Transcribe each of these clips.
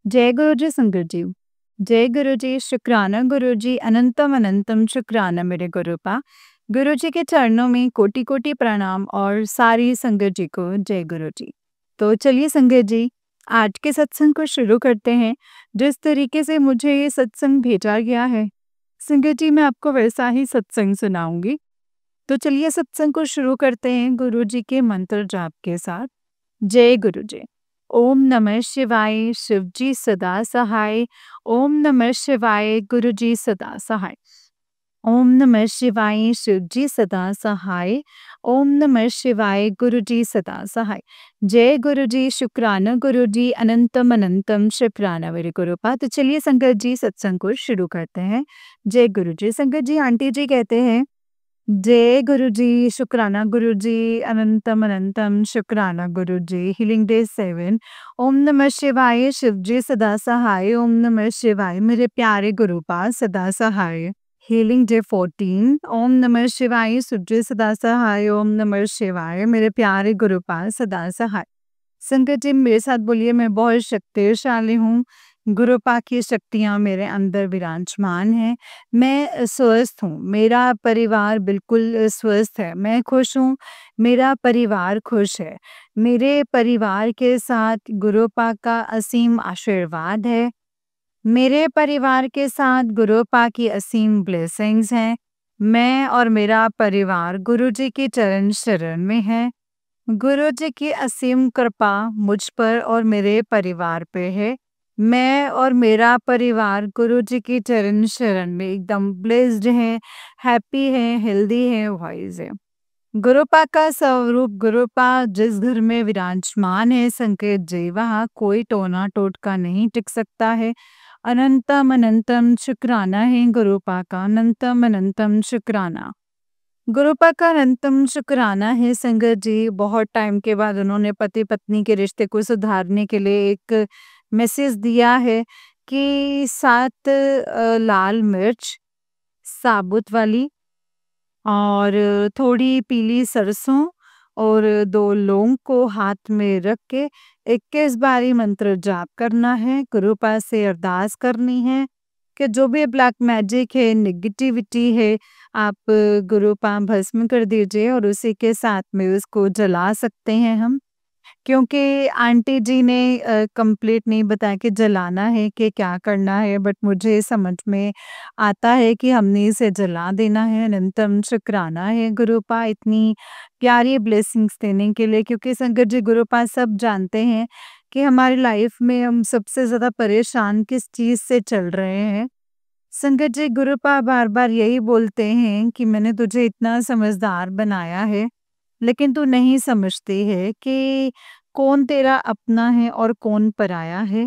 जय गुरु जी संगत जी। जय गुरु जी, शुक्राना गुरु जी, अनंतम अनंतम शुक्राना मेरे गुरुपा। गुरु जी के चरणों में कोटि कोटि प्रणाम और सारी संगत जी को जय गुरु जी। तो चलिए संगत जी, आज के सत्संग को शुरू करते हैं। जिस तरीके से मुझे ये सत्संग भेजा गया है, संगत जी मैं आपको वैसा ही सत्संग सुनाऊंगी। तो चलिए सत्संग को शुरू करते हैं गुरु जी के मंत्र जाप के साथ। जय गुरु जी। ओम नमः शिवाय, शिव जी सदा सहाय। ओम नमः शिवाय, गुरु जी सदा सहाय। ओम नमः शिवाय, शिव जी सदा सहाय। ओम नमः शिवाय, गुरु जी सदा सहाय। जय गुरु जी, शुक्राना गुरु जी, अनंतम अनंतम शुक्राना मेरे गुरुपा। तो चलिए संगत जी सत्संग को शुरू करते हैं। जय गुरु जी। संगत जी, आंटी जी कहते हैं जय गुरु जी, शुक्राना गुरु जी, अनंतम अनंतम शुक्राना गुरु जी। Healing day 7। ओम नमः शिवाय, शिव जी सदा सहाय। ओम नमः शिवाय, मेरे प्यारे गुरुपा सदा सहाय। Healing day 14। ओम नमः शिवाय, शिव जी सदा सहाय। ओम नमः शिवाय, मेरे प्यारे गुरुपा सदा सहाय। संगत जी मेरे साथ बोलिए, मैं बहुत शक्तिशाली हूँ। गुरुपा की शक्तियाँ मेरे अंदर विराजमान हैं। मैं स्वस्थ हूँ, मेरा परिवार बिल्कुल स्वस्थ है। मैं खुश हूँ, मेरा परिवार खुश है। मेरे परिवार के साथ गुरुपा का असीम आशीर्वाद है। मेरे परिवार के साथ गुरुपा की असीम ब्लेसिंग्स हैं। मैं और मेरा परिवार गुरु जी की चरण शरण में है। गुरु जी की असीम कृपा मुझ पर और मेरे परिवार पे है। मैं और मेरा परिवार गुरु जी की चरण शरण में एकदम ब्लेस्ड है, हैप्पी है, हेल्दी है, वाइज है। गुरुपा का स्वरूप, गुरुपा जिस घर में विराजमान है संकेत जी, वहाँ कोई टोना टोटका नहीं टिक सकता है। अनंतम अनंतम शुक्राना है गुरुपा का, अनंतम अनंतम शुक्राना। गुरुपा का अनंतम शुक्राना है संगत जी। बहुत टाइम के बाद उन्होंने पति पत्नी के रिश्ते को सुधारने के लिए एक मैसेज दिया है कि 7 लाल मिर्च साबुत वाली और थोड़ी पीली सरसों और 2 लौंग को हाथ में रख के 21 बारी मंत्र जाप करना है। गुरुपा से अरदास करनी है कि जो भी ब्लैक मैजिक है, नेगेटिविटी है, आप गुरुपा भस्म कर दीजिए और उसी के साथ में उसको जला सकते हैं हम। क्योंकि आंटी जी ने कंप्लीट नहीं बताया कि जलाना है कि क्या करना है, बट मुझे समझ में आता है कि हमने इसे जला देना है। अनंतम शुक्राना है गुरुपा इतनी प्यारी ब्लेसिंग्स देने के लिए। क्योंकि संगत जी, गुरुपा सब जानते हैं कि हमारी लाइफ में हम सबसे ज़्यादा परेशान किस चीज़ से चल रहे हैं। संगत जी, गुरुपा बार-बार यही बोलते हैं कि मैंने तुझे इतना समझदार बनाया है, लेकिन तू नहीं समझती है कि कौन तेरा अपना है और कौन पराया है।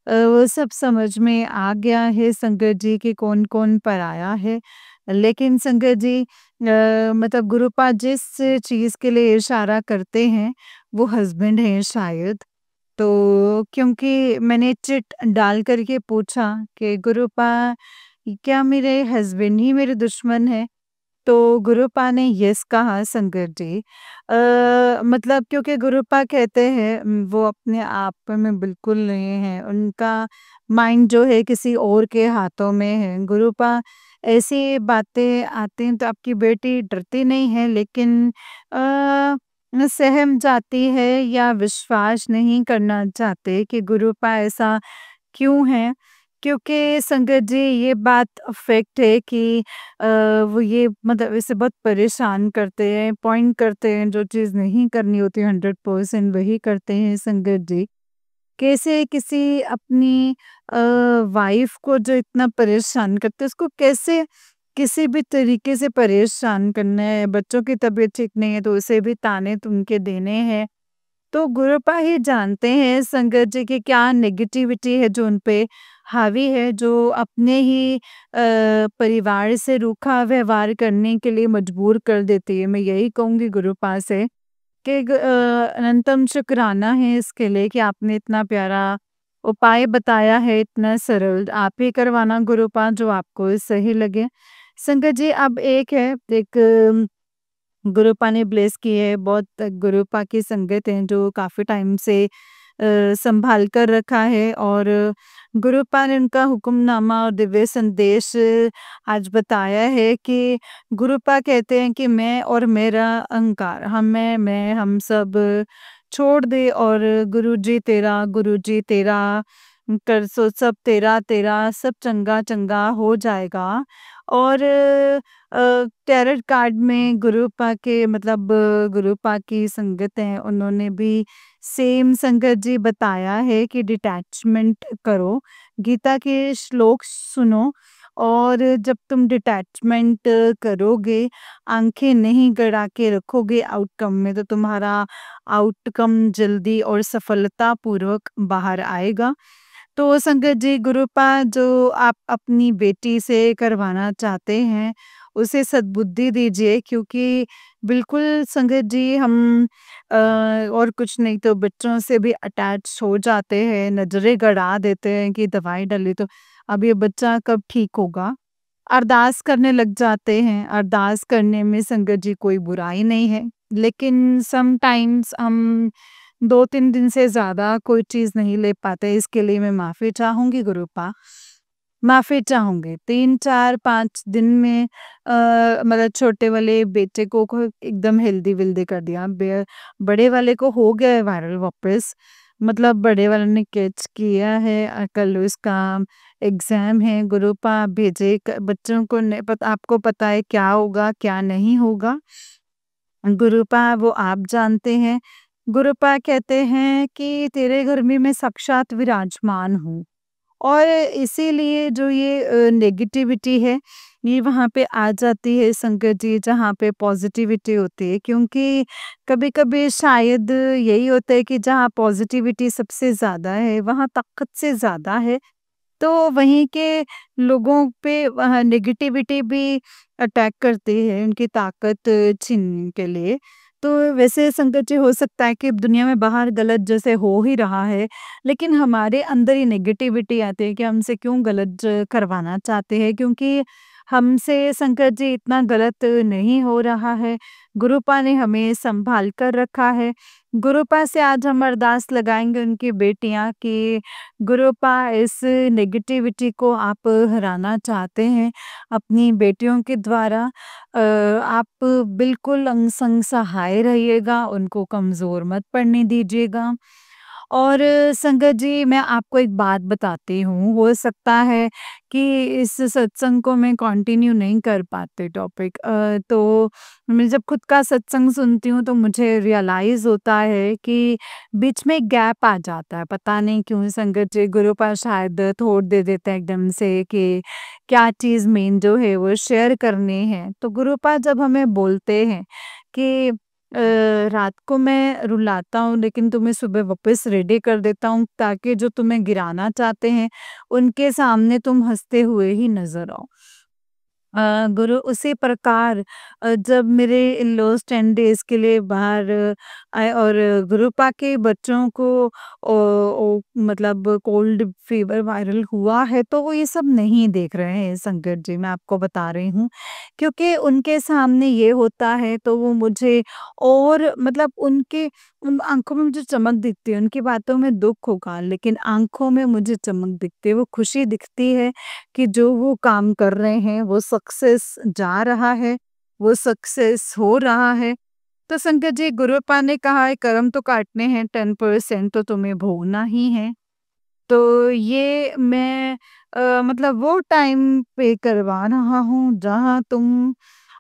वो सब समझ में आ गया है संगत जी कि कौन-कौन पराया है। लेकिन संगत जी, मतलब गुरुपा जिस चीज़ के लिए इशारा करते हैं, वो हस्बैंड हैं शायद। तो क्योंकि मैंने चिट डाल कर के पूछा कि गुरुपा, क्या मेरे हस्बैंड ही मेरे दुश्मन हैं? तो गुरुपा ने यस कहा संगत जी। मतलब क्योंकि गुरुपा कहते हैं वो अपने आप में बिल्कुल नहीं है, उनका माइंड जो है किसी और के हाथों में है। गुरुपा ऐसी बातें आती हैं तो आपकी बेटी डरती नहीं है, लेकिन सहम जाती है या विश्वास नहीं करना चाहते कि गुरुपा ऐसा क्यों है। क्योंकि संगत जी, ये बात फैक्ट है कि वो ये मतलब इसे बहुत परेशान करते हैं, पॉइंट करते हैं, जो चीज़ नहीं करनी होती 100% वही करते हैं संगत जी। कैसे किसी अपनी वाइफ़ को जो इतना परेशान करते हैं, उसको कैसे किसी भी तरीके से परेशान करना है। बच्चों की तबीयत ठीक नहीं है तो उसे भी ताने तुनके देने हैं। तो गुरुपा ही जानते हैं संगत जी कि क्या नेगेटिविटी है जो उन पे हावी है, जो अपने ही परिवार से रूखा व्यवहार करने के लिए मजबूर कर देती है। मैं यही कहूँगी गुरुपा से कि अनंतम शुक्राना है इसके लिए कि आपने इतना प्यारा उपाय बताया है, इतना सरल। आप ही करवाना गुरुपा जो आपको सही लगे। संगत जी, अब एक गुरुपा ने ब्लेस की है, बहुत गुरुपा की संगत हैं जो काफ़ी टाइम से संभाल कर रखा है और गुरुपा ने उनका हुक्मनामा और दिव्य संदेश आज बताया है कि गुरुपा कहते हैं कि मैं और मेरा अहंकार, मैं हम सब छोड़ दे और गुरुजी तेरा कर सो सब तेरा तेरा सब चंगा चंगा हो जाएगा। और टैरोट कार्ड में गुरुपा के मतलब गुरुपा की संगत है, उन्होंने भी सेम संगत जी बताया है कि डिटैचमेंट करो, गीता के श्लोक सुनो और जब तुम डिटैचमेंट करोगे, आंखें नहीं गड़ा के रखोगे आउटकम में, तो तुम्हारा आउटकम जल्दी और सफलता पूर्वक बाहर आएगा। तो संगत जी, गुरुपा जो आप अपनी बेटी से करवाना चाहते हैं, उसे सद्बुद्धि दीजिए, क्योंकि बिल्कुल संगत जी हम और कुछ नहीं तो बच्चों से भी अटैच हो जाते हैं, नज़रें गड़ा देते हैं कि दवाई डाली तो अब ये बच्चा कब ठीक होगा। अरदास करने लग जाते हैं, अरदास करने में संगत जी कोई बुराई नहीं है, लेकिन समटाइम्स हम 2-3 दिन से ज़्यादा कोई चीज़ नहीं ले पाते, इसके लिए मैं माफ़ी चाहूँगी गुरुपा। माफ़ी चाहूँगी। 3, 4, 5 दिन में मतलब छोटे वाले बेटे को एकदम हेल्दी-वेल्दी कर दिया। बड़े वाले को हो गया है वायरल वापस। मतलब बड़े वाले ने कैच किया है, कल उसका एग्ज़ाम है। गुरुपा भेजे क बच्चों को नहीं पता, आपको पता है क्या होगा, क्या नहीं होगा। गुरुपा वो आप जानते हैं। गुरुपा कहते हैं कि तेरे घर में मैं साक्षात विराजमान हूँ। और इसीलिए जो ये नेगेटिविटी है, ये वहाँ पे आ जाती है संगत जी, जहाँ पे पॉजिटिविटी होती है, क्योंकि कभी-कभी शायद यही होता है कि जहाँ पॉजिटिविटी सबसे ज़्यादा है, वहाँ ताकत से ज़्यादा है। तो वहीं के लोगों पे वहाँ नेगेटिविटी भी अटैक करती है, उनकी ताकत छीनने के लिए। तो वैसे संकट जी हो सकता है कि दुनिया में बाहर गलत जैसे हो ही रहा है, लेकिन हमारे अंदर ही नेगेटिविटी आती है कि हमसे क्यों गलत करवाना चाहते हैं, क्योंकि हमसे संकट जी इतना गलत नहीं हो रहा है। गुरुपा ने हमें संभाल कर रखा है। गुरुपा से आज हम अरदास लगाएंगे उनकी बेटियां कि गुरुपा इस नेगेटिविटी को आप हराना चाहते हैं अपनी बेटियों के द्वारा। आप बिल्कुल अंग संग सहाय रहिएगा, उनको कमज़ोर मत पड़ने दीजिएगा। और संगत जी, मैं आपको एक बात बताती हूँ, हो सकता है कि इस सत्संग को मैं कंटिन्यू नहीं कर पाते टॉपिक, तो मैं जब खुद का सत्संग सुनती हूँ तो मुझे रियलाइज़ होता है कि बीच में गैप आ जाता है, पता नहीं क्यों संगत जी, गुरुपा शायद थोड़ दे देते हैं एकदम से कि क्या चीज़ मेन जो है वो शेयर करनी है। तो गुरुपा जब हमें बोलते हैं कि रात को मैं रुलाता हूँ लेकिन तुम्हें सुबह वापस रेडी कर देता हूँ, ताकि जो तुम्हें गिराना चाहते हैं, उनके सामने तुम हँसते हुए ही नज़र आओ। गुरु उसी प्रकार जब मेरे इन-लॉज़ 10 डेज़ के लिए बाहर आए और गुरुपा के बच्चों को मतलब कोल्ड फीवर वायरल हुआ है, तो वो ये सब नहीं देख रहे हैं संकट जी, मैं आपको बता रही हूँ। क्योंकि उनके सामने ये होता है तो वो मुझे और मतलब उनके उन आँखों में मुझे चमक दिखती है, उनकी बातों में दुःख होगा लेकिन आँखों में मुझे चमक दिखती है, वो खुशी दिखती है कि जो वो काम कर रहे हैं वो सक्सेस जा रहा है, वो सक्सेस हो रहा है। तो संकट जी, गुरुपा ने कहा है कर्म तो काटने हैं, 10% तो तुम्हें भोगना ही है। तो ये मैं मतलब वो टाइम पे करवा रहा हूँ जहाँ तुम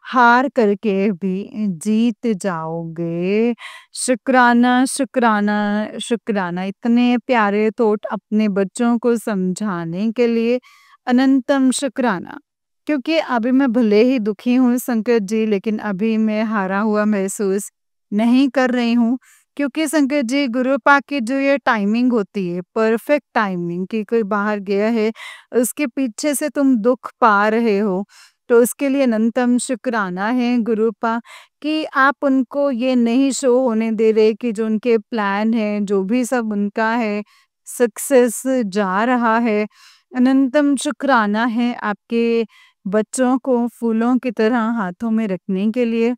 हार करके भी जीत जाओगे। शुक्राना, शुक्राना, शुक्राना, इतने प्यारे थॉट अपने बच्चों को समझाने के लिए अनंतम शुक्राना। क्योंकि अभी मैं भले ही दुखी हूँ संकट जी, लेकिन अभी मैं हारा हुआ महसूस नहीं कर रही हूँ, क्योंकि संकट जी, गुरुपा की जो ये टाइमिंग होती है, परफेक्ट टाइमिंग कि कोई बाहर गया है, उसके पीछे से तुम दुख पा रहे हो, तो उसके लिए अनंतम शुक्राना है गुरुपा कि आप उनको ये नहीं शो होने दे रहे कि जो उनके प्लान है, जो भी सब उनका है, सक्सेस जा रहा है। अनंतम शुक्राना है आपके बच्चों को फूलों की तरह हाथों में रखने के लिए।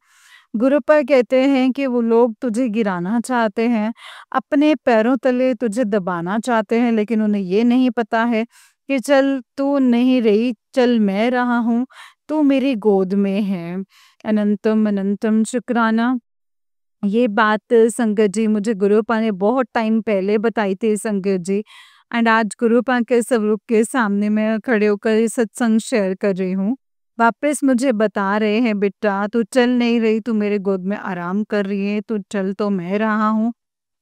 गुरुपा कहते हैं कि वो लोग तुझे गिराना चाहते हैं, अपने पैरों तले तुझे दबाना चाहते हैं, लेकिन उन्हें ये नहीं पता है कि चल तू नहीं रही, चल मैं रहा हूँ, तू मेरी गोद में है। अनंतम अनंतम शुक्राना। ये बात संगत जी मुझे गुरुपा ने बहुत टाइम पहले बताई थी संगत जी। एंड आज गुरुपा के स्वरूप के सामने मैं खड़े होकर ये सत्संग शेयर कर रही हूँ। वापस मुझे बता रहे हैं, बेटा तू चल नहीं रही, तू मेरे गोद में आराम कर रही है, तू चल तो मैं रहा हूँ।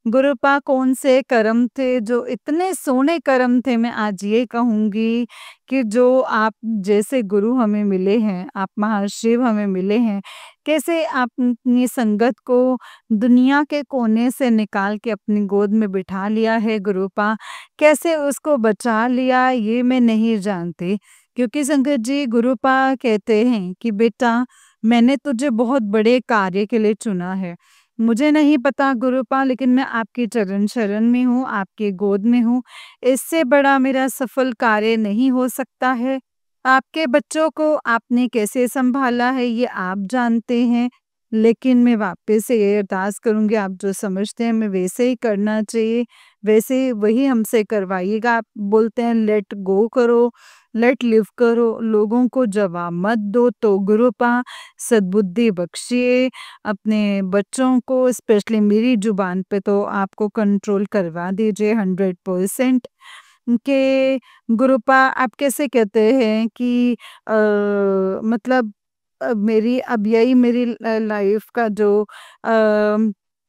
गुरुपा कौन से कर्म थे, जो इतने सोने कर्म थे, मैं आज ये कहूँगी कि जो आप जैसे गुरु हमें मिले हैं, आप महाशिव हमें मिले हैं, कैसे आपने संगत को दुनिया के कोने से निकाल के अपनी गोद में बिठा लिया है गुरुपा, कैसे उसको बचा लिया ये मैं नहीं जानती। क्योंकि संगत जी गुरुपा कहते हैं कि बेटा मैंने तुझे बहुत बड़े कार्य के लिए चुना है। मुझे नहीं पता गुरुपा, लेकिन मैं आपके चरण शरण में हूँ, आपके गोद में हूँ। इससे बड़ा मेरा सफल कार्य नहीं हो सकता है। आपके बच्चों को आपने कैसे सँभाला है ये आप जानते हैं। लेकिन मैं वापस से ये अरदास करूँगी, आप जो समझते हैं हमें वैसे ही करना चाहिए, वैसे वही हमसे करवाइएगा। आप बोलते हैं लेट गो करो, लेट लिव करो, लोगों को जवाब मत दो, तो गुरुपा सद्बुद्धि बख्शिए। अपने बच्चों को स्पेशली मेरी ज़ुबान पे तो आपको कंट्रोल करवा दीजिए 100%। कि गुरुपा आप कैसे कहते हैं कि मतलब मेरी अब यही मेरी लाइफ का जो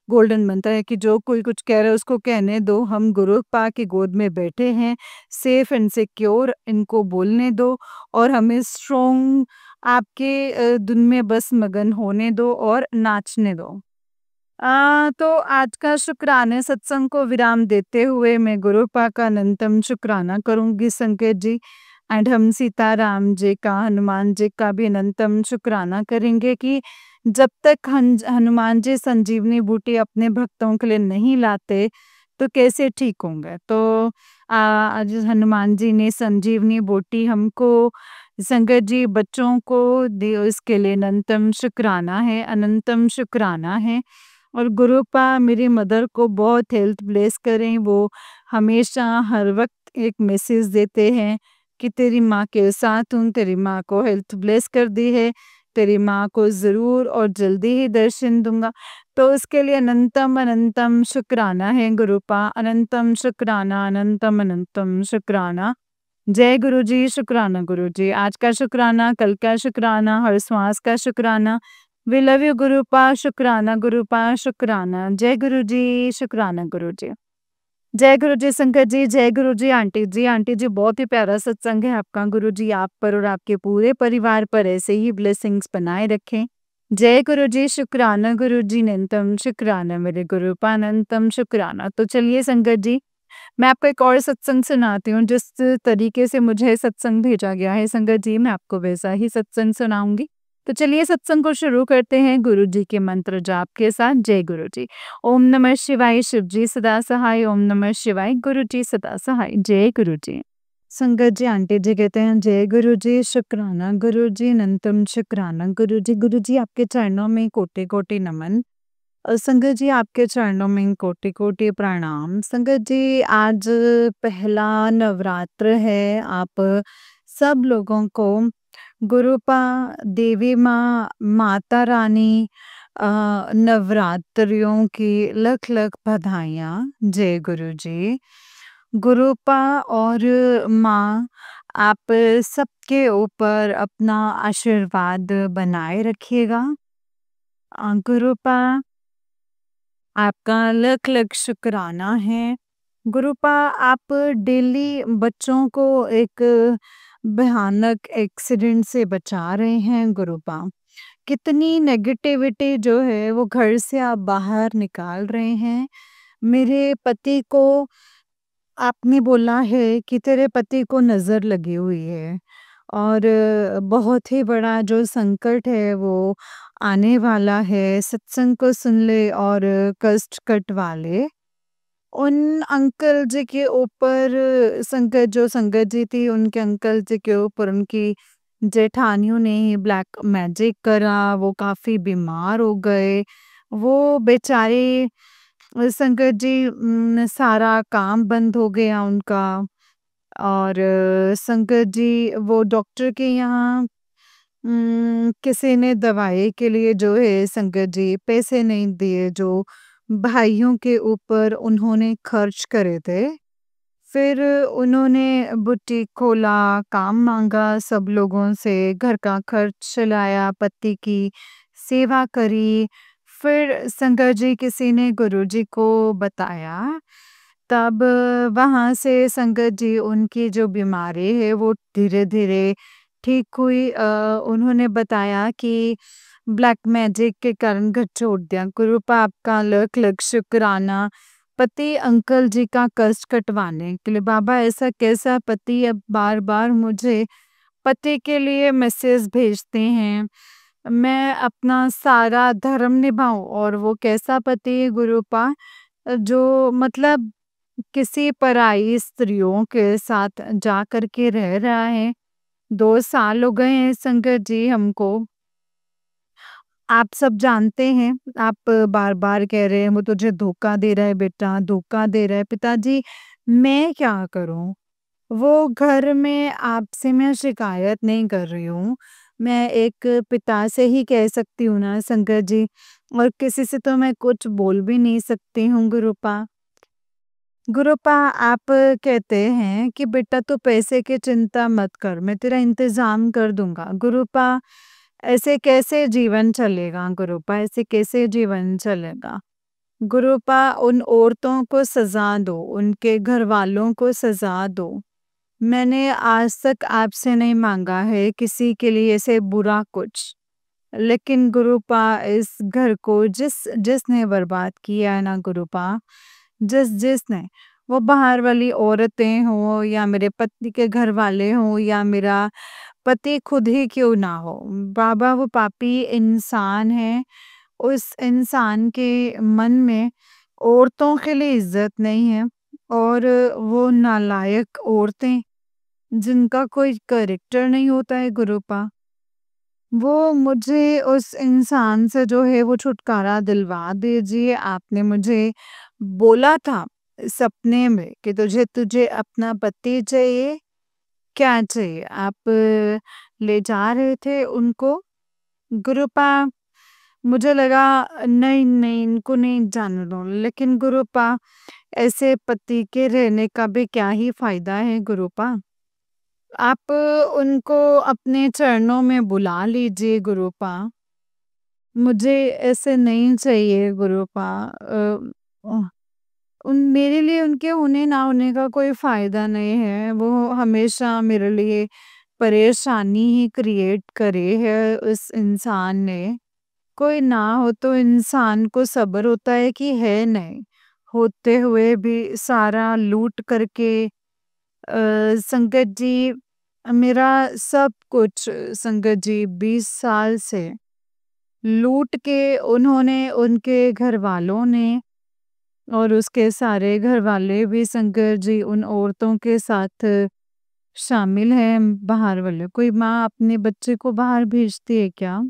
गोल्डन मंत्र है कि जो कोई कुछ कह रहा है उसको कहने दो, हम गुरुपा की गोद में बैठे हैं, सेफ एंड सिक्योर, इनको बोलने दो और हमें स्ट्रॉन्ग आपके धुन में बस मगन होने दो और नाचने दो। तो आज का शुक्राने सत्संग को विराम देते हुए मैं गुरुपा का अनंतम शुक्राना करूंगी संकेत जी। एंड हम सीताराम जी का, हनुमान जी का भी अनंतम शुक्राना करेंगे कि जब तक हनुमान जी संजीवनी बूटी अपने भक्तों के लिए नहीं लाते तो कैसे ठीक होंगे। तो आज हनुमान जी ने संजीवनी बूटी हमको, संगत जी बच्चों को दी, इसके लिए अनंतम शुक्राना है, अनंतम शुक्राना है। और गुरुपा मेरी मदर को बहुत हेल्थ ब्लेस करें, वो हमेशा हर वक्त एक मैसेज देते हैं कि तेरी माँ के साथ हूँ, तेरी माँ को हेल्थ ब्लेस कर दी है, तेरी माँ को ज़रूर और जल्दी ही दर्शन दूंगा। तो उसके लिए अनंतम अनंतम शुक्राना है गुरुपा, अनंतम शुक्राना, अनंतम अनंतम शुक्राना। जय गुरु जी, शुक्राना गुरु जी। आज का शुक्राना, कल का शुक्राना, हर श्वास का शुक्राना। वी लव यू गुरुपा, शुक्राना गुरुपा, शुक्राना। जय गुरु जी, शुक्राना गुरु जी। जय गुरु जी शंकर जी, जय गुरु जी आंटी जी। आंटी जी बहुत ही प्यारा सत्संग है आपका, गुरु जी आप पर और आपके पूरे परिवार पर ऐसे ही ब्लेसिंग्स बनाए रखें। जय गुरु जी, शुक्राना गुरु जी, अनंतम शुक्राना मेरे गुरुपा, अनंतम शुक्राना। तो चलिए संगत जी, मैं आपको एक और सत्संग सुनाती हूँ, जिस तरीके से मुझे सत्संग भेजा गया है संगत जी, मैं आपको वैसा ही सत्संग सुनाऊँगी। तो चलिए सत्संग को शुरू करते हैं गुरु जी के मंत्र जाप के साथ। जय गुरु जी। ओम नमः शिवाय, शिव जी सदा सहाय, ओम नमः शिवाय, गुरु जी सदा सहाय। जय गुरु जी। संगत जी आंटी जी कहते हैं जय गुरु जी, शुक्राना गुरु जी, अनंतम शुक्राना गुरु जी। गुरु जी आपके चरणों में कोटि-कोटि नमन। संगत जी आपके चरणों में कोटि-कोटि प्रणाम। संगत जी आज पहला नवरात्र है, आप सब लोगों को गुरुपा, देवी माँ, माता रानी नवरात्रियों की लख-लख बधाइयाँ। जय गुरु जी। गुरुपा और माँ आप सबके ऊपर अपना आशीर्वाद बनाए रखिएगा। गुरुपा आपका लख-लख शुक्राना है। गुरुपा आप डेली बच्चों को एक भयानक एक्सीडेंट से बचा रहे हैं गुरुपा। कितनी नेगेटिविटी जो है वो घर से आप बाहर निकाल रहे हैं। मेरे पति को आपने बोला है कि तेरे पति को नज़र लगी हुई है और बहुत ही बड़ा जो संकट है वो आने वाला है। सत्संग को सुन ले और कष्ट कटवा ले। उन अंकल जी के ऊपर संगत जी थी, उनके अंकल जी के ऊपर उनकी जेठानियों ने ही ब्लैक मैजिक करा, वो काफ़ी बीमार हो गए। वो बेचारे संकट जी सारा काम बंद हो गया उनका और संकट जी वो डॉक्टर के यहाँ किसी ने दवाई के लिए जो है संकट जी पैसे नहीं दिए जो भाइयों के ऊपर उन्होंने खर्च करे थे। फिर उन्होंने बुटीक खोला, काम माँगा सब लोगों से, घर का खर्च चलाया, पति की सेवा करी। फिर शंकर जी किसी ने गुरुजी को बताया, तब वहाँ से शंकर जी उनकी जो बीमारी है वो धीरे-धीरे ठीक हुई। उन्होंने बताया कि ब्लैक मैजिक के कारण घर छोड़ दिया। गुरुपा आपका लख-लख शुक्राना। पति अंकल जी का कष्ट कटवाने के लिए बाबा ऐसा कैसा पति अब बार-बार मुझे पति के लिए मैसेज भेजते हैं। मैं अपना सारा धर्म निभाऊँ और वो कैसा पति है गुरुपा जो मतलब किसी पराई स्त्रियों के साथ जा कर के रह रहा है। 2 साल हो गए हैं संकट जी हमको। आप सब जानते हैं, आप बार-बार कह रहे हैं वो तुझे धोखा दे रहा है बेटा, धोखा दे रहा है। पिताजी मैं क्या करूँ? वो घर में आपसे मैं शिकायत नहीं कर रही हूँ। मैं एक पिता से ही कह सकती हूँ ना शंकर जी और किसी से तो मैं कुछ बोल भी नहीं सकती हूँ गुरुपा। गुरुपा आप कहते हैं कि बेटा तू पैसे की चिंता मत कर, मैं तेरा इंतज़ाम कर दूँगा। गुरुपा ऐसे कैसे जीवन चलेगा गुरुपा, ऐसे कैसे जीवन चलेगा? गुरुपा उन औरतों को सज़ा दो, उनके घरवालों को सज़ा दो। मैंने आज तक आपसे नहीं माँगा है किसी के लिए ऐसे बुरा कुछ। लेकिन गुरुपा इस घर को जिसने बर्बाद किया है ना गुरुपा, जिसने वो बाहर वाली औरतें हों या मेरे पति के घर वाले हों या मेरा पति खुद ही क्यों ना हो, बाबा वो पापी इंसान है। उस इंसान के मन में औरतों के लिए इज़्ज़त नहीं है और वो नालायक औरतें जिनका कोई कैरेक्टर नहीं होता है गुरुपा, वो मुझे उस इंसान से जो है वो छुटकारा दिलवा दीजिए। आपने मुझे बोला था सपने में कि तुझे तुझे अपना पति चाहिए, क्या चाहिए? आप ले जा रहे थे उनको? गुरुपा मुझे लगा नहीं, नहीं इनको नहीं जाने दो। लेकिन गुरुपा ऐसे पति के रहने का भी क्या ही फ़ायदा है गुरुपा? आप उनको अपने चरणों में बुला लीजिए गुरुपा। मुझे ऐसे नहीं चाहिए गुरुपा। उन मेरे लिए उनके होने ना होने का कोई फ़ायदा नहीं है। वो हमेशा मेरे लिए परेशानी ही क्रिएट करी है उस इंसान ने। कोई ना हो तो इंसान को सब्र होता है कि है नहीं, होते हुए भी सारा लूट करके संकट जी मेरा सब कुछ संकट जी 20 साल से लूट के उन्होंने उनके घरवालों ने और उसके सारे घरवाले भी संकट जी उन औरतों के साथ शामिल हैं बाहर वाले। कोई माँ अपने बच्चे को बाहर भेजती है क्या?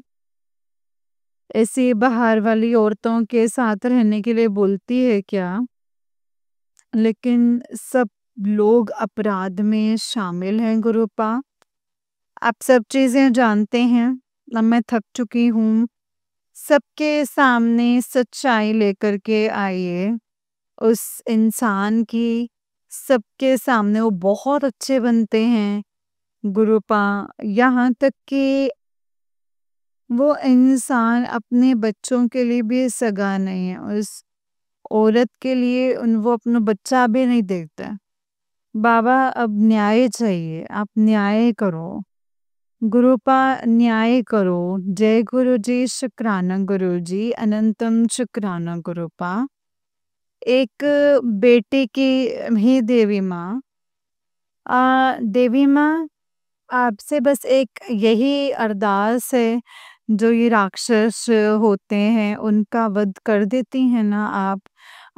ऐसी बाहर वाली औरतों के साथ रहने के लिए बोलती है क्या? लेकिन सब लोग अपराध में शामिल हैं गुरुपा। आप सब चीज़ें जानते हैं। अब मैं थक चुकी हूँ। सबके सामने सच्चाई लेकर के आइए। उस इंसान की सबके सामने वो बहुत अच्छे बनते हैं गुरुपा। यहाँ तक कि वो इंसान अपने बच्चों के लिए भी सगा नहीं है। उस औरत के लिए वो अपना बच्चा भी नहीं देखता है। बाबा अब न्याय चाहिए, आप न्याय करो। गुरुपा न्याय करो। जय गुरु जी, शुक्राना गुरु जी, अनंतम शुक्राना गुरुपा। एक बेटे की ही देवी माँ देवी माँ आपसे बस एक यही अरदास है, जो ये राक्षस होते हैं उनका वध कर देती हैं ना आप,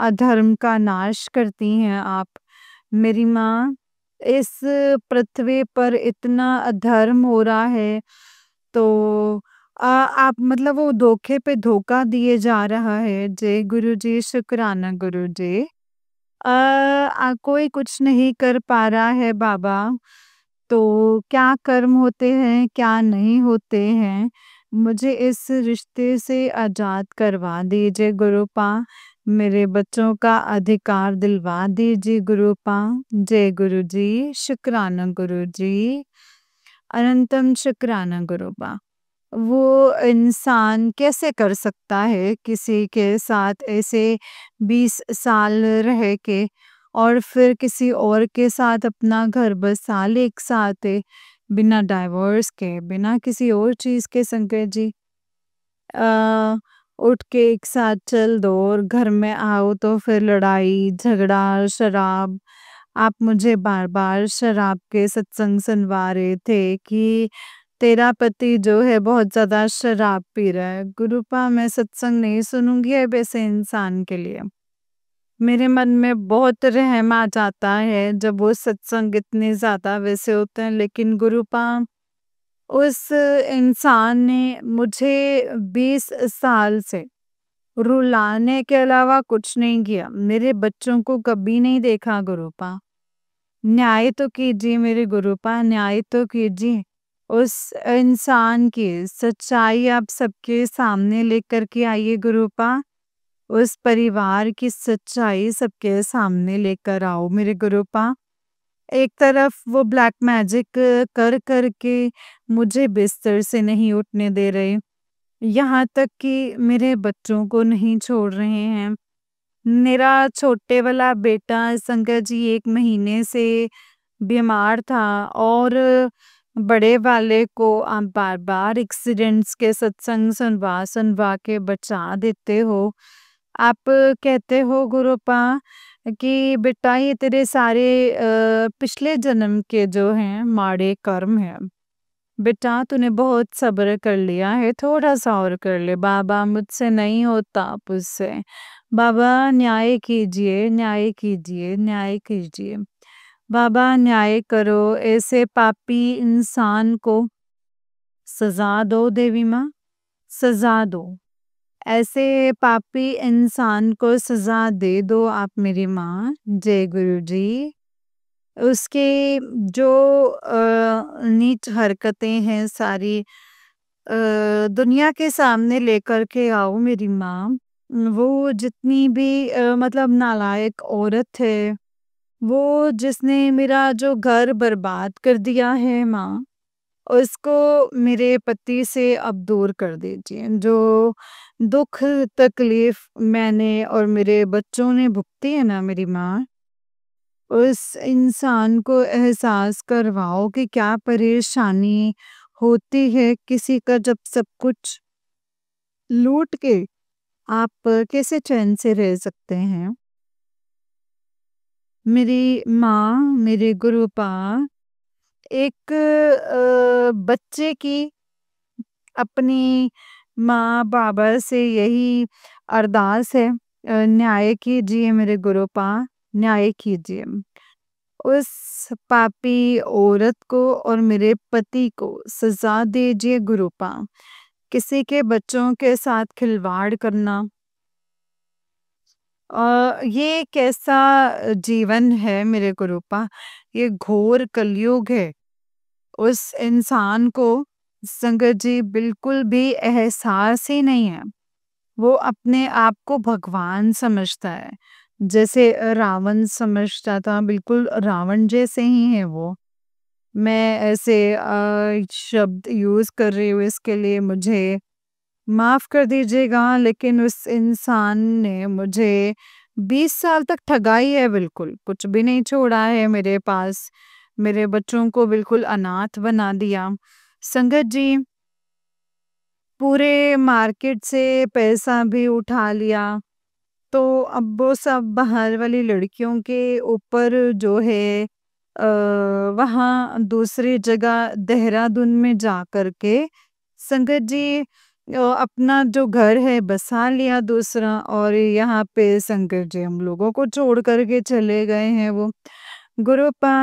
अधर्म का नाश करती हैं आप। मेरी माँ इस पृथ्वी पर इतना अधर्म हो रहा है, तो आप मतलब वो धोखे पे धोखा दिए जा रहा है। जय गुरु जी, शुक्राना गुरु जी। कोई कुछ नहीं कर पा रहा है बाबा, तो क्या कर्म होते हैं, क्या नहीं होते हैं, मुझे इस रिश्ते से आज़ाद करवा दीजिए गुरुपा। मेरे बच्चों का अधिकार दिलवा दीजिए गुरुपा। जय गुरु जी, शुक्राना गुरु जी, अनंतम शुक्राना गुरुपा। वो इंसान कैसे कर सकता है किसी के साथ ऐसे 20 साल रह के और फिर किसी और के साथ अपना घर बसा ले एक साथ बिना डाइवोर्स के, बिना किसी और चीज़ के संकट जी। अ, उठ के एक साथ चल दो और घर में आओ तो फिर लड़ाई, झगड़ा, शराब। आप मुझे बार-बार शराब के सत्संग सुनवा रहे थे कि तेरा पति जो है बहुत ज़्यादा शराब पी रहा है। गुरुपा मैं सत्संग नहीं सुनूँगी अब ऐसे इंसान के लिए। मेरे मन में बहुत रहम आ जाता है जब वो सत्संग इतने ज़्यादा वैसे होते हैं, लेकिन गुरुपा उस इंसान ने मुझे 20 साल से रुलाने के अलावा कुछ नहीं किया। मेरे बच्चों को कभी नहीं देखा गुरुपा। न्याय तो कीजिए मेरे गुरुपा, न्याय तो कीजिए। उस इंसान की सच्चाई आप सबके सामने लेकर के आइए गुरुपा। उस परिवार की सच्चाई सबके सामने लेकर आओ मेरे गुरुपा। एक तरफ वो ब्लैक मैजिक कर कर के मुझे बिस्तर से नहीं उठने दे रहे, यहाँ तक कि मेरे बच्चों को नहीं छोड़ रहे हैं। मेरा छोटे वाला बेटा शंकर जी 1 महीने से बीमार था और बड़े वाले को आप बार-बार एक्सीडेंट्स के सत्संग सुनवा के बचा देते हो। आप कहते हो गुरुपा कि बेटा ये तेरे सारे पिछले जन्म के जो हैं माड़े कर्म हैं। बेटा तूने बहुत सब्र कर लिया है, थोड़ा-सा और कर ले बाबा, मुझसे नहीं होता अब उससे। बाबा न्याय कीजिए, न्याय कीजिए, न्याय कीजिए। बाबा न्याय करो, ऐसे पापी इंसान को सज़ा दो देवी माँ, सज़ा दो। ऐसे पापी इंसान को सज़ा दे दो आप मेरी माँ। जय गुरु जी। उसके जो नीच हरकतें हैं सारी दुनिया के सामने लेकर के आओ मेरी माँ। वो जितनी भी मतलब नालायक औरत है, वो जिसने मेरा जो घर बर्बाद कर दिया है माँ, उसको मेरे पति से अब दूर कर दीजिए। जो दुख तकलीफ मैंने और मेरे बच्चों ने भुगती है ना मेरी माँ, उस इंसान को एहसास करवाओ कि क्या परेशानी होती है किसी का जब सब कुछ लूट के आप कैसे चैन से रह सकते हैं। मेरी माँ, मेरे गुरुपा एक बच्चे की अपनी माँ-बाबा से यही अरदास है, न्याय कीजिए मेरे गुरुपा, न्याय कीजिए। उस पापी औरत को और मेरे पति को सज़ा दीजिए गुरुपा। किसी के बच्चों के साथ खिलवाड़ करना ये कैसा जीवन है मेरे गुरुपा, ये घोर कलयुग है। उस इंसान को संगत जी बिल्कुल भी एहसास ही नहीं है। वो अपने आप को भगवान समझता है, जैसे रावण समझता था, बिल्कुल रावण जैसे ही है वो। मैं ऐसे शब्द यूज़ कर रही हूँ इसके लिए मुझे माफ़ कर दीजिएगा, लेकिन उस इंसान ने मुझे 20 साल तक ठगाई है बिल्कुल, कुछ भी नहीं छोड़ा है मेरे पास। मेरे बच्चों को बिल्कुल अनाथ बना दिया। संगत जी पूरे मार्केट से पैसा भी उठा लिया, तो अब वो सब बाहर वाली लड़कियों के ऊपर जो है अ, वहाँ दूसरी जगह देहरादून में जा कर के संगत जी अपना जो घर है बसा लिया दूसरा, और यहाँ पे संकट जी हम लोगों को छोड़ कर के चले गए हैं वो। गुरुपा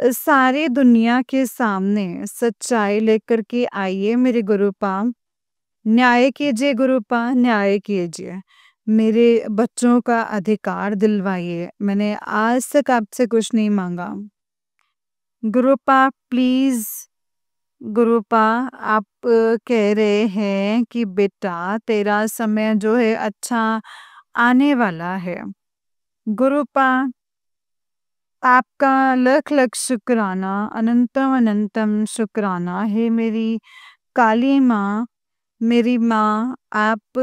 सारी दुनिया के सामने सच्चाई लेकर के आइए मेरे गुरुपा। न्याय कीजिए गुरुपा, न्याय कीजिए। मेरे बच्चों का अधिकार दिलवाइए। मैंने आज तक आपसे कुछ नहीं माँगा। गुरुपा प्लीज़, गुरुपा आप कह रहे हैं कि बेटा तेरा समय जो है अच्छा आने वाला है। गुरुपा आपका लख लख शुक्राना, अनंतम अनंतम शुक्राना है मेरी काली माँ, मेरी माँ। आप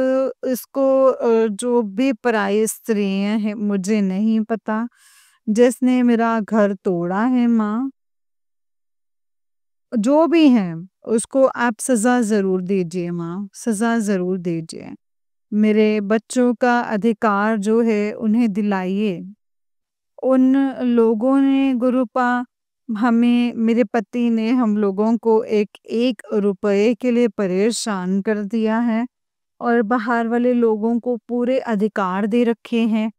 इसको जो भी पराई स्त्रियाँ हैं मुझे नहीं पता, जिसने मेरा घर तोड़ा है माँ, जो भी हैं उसको आप सज़ा ज़रूर दीजिए माँ, सज़ा ज़रूर दीजिए। मेरे बच्चों का अधिकार जो है उन्हें दिलाइए। उन लोगों ने गुरुपा हमें, मेरे पति ने हम लोगों को एक-एक रुपए के लिए परेशान कर दिया है और बाहर वाले लोगों को पूरे अधिकार दे रखे हैं।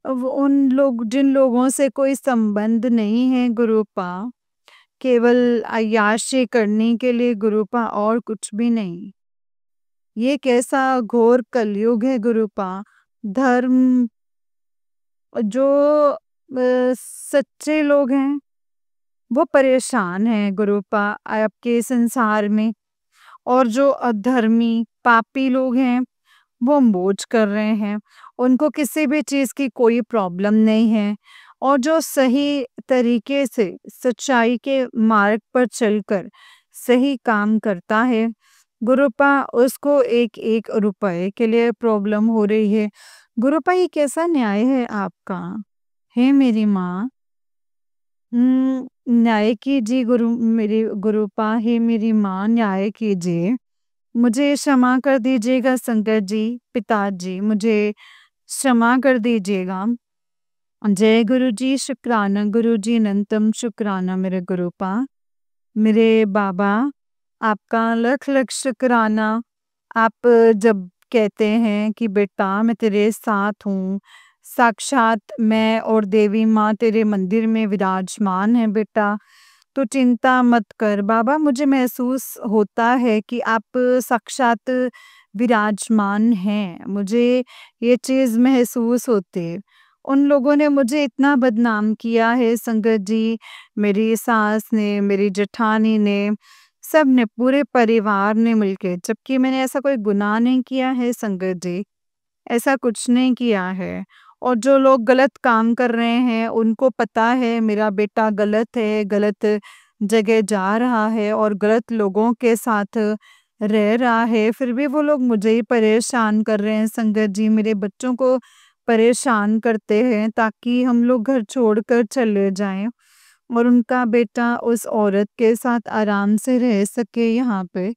अब उन लोग, जिन लोगों से कोई संबंध नहीं है गुरुपा, केवल अय्याशी करने के लिए गुरुपा, और कुछ भी नहीं। ये कैसा घोर कलयुग है गुरुपा। धर्म, जो सच्चे लोग हैं वो परेशान हैं गुरुपा आपके संसार में, और जो अधर्मी पापी लोग हैं वो मौज कर रहे हैं। उनको किसी भी चीज़ की कोई प्रॉब्लम नहीं है, और जो सही तरीके से सच्चाई के मार्ग पर चलकर सही काम करता है गुरुपा, उसको एक-एक रुपए के लिए प्रॉब्लम हो रही है। गुरुपा ये कैसा न्याय है आपका? हे मेरी माँ, न्याय कीजिए मेरी गुरुपा, हे मेरी माँ न्याय कीजिए। मुझे क्षमा कर दीजिएगा संकट जी, पिताजी मुझे क्षमा कर दीजिएगा। जय गुरु जी, शुक्राना गुरु जी, अनंतम शुक्राना मेरे गुरुपा। मेरे बाबा, आपका लख लख शुक्राना। आप जब कहते हैं कि बेटा मैं तेरे साथ हूँ, साक्षात मैं और देवी माँ तेरे मंदिर में विराजमान है बेटा, तो चिंता मत कर बाबा। मुझे महसूस होता है कि आप साक्षात विराजमान हैं, मुझे ये चीज़ महसूस होती है। उन लोगों ने मुझे इतना बदनाम किया है संगत जी, मेरी सास ने, मेरी जेठानी ने, सब ने, पूरे परिवार ने मिलके, जबकि मैंने ऐसा कोई गुनाह नहीं किया है संगत जी, ऐसा कुछ नहीं किया है। और जो लोग गलत काम कर रहे हैं उनको पता है मेरा बेटा गलत है, गलत जगह जा रहा है और गलत लोगों के साथ रह रहा है, फिर भी वो लोग मुझे ही परेशान कर रहे हैं संगत जी, मेरे बच्चों को परेशान करते हैं ताकि हम लोग घर छोड़कर चले जाएं और उनका बेटा उस औरत के साथ आराम से रह सके यहाँ पे।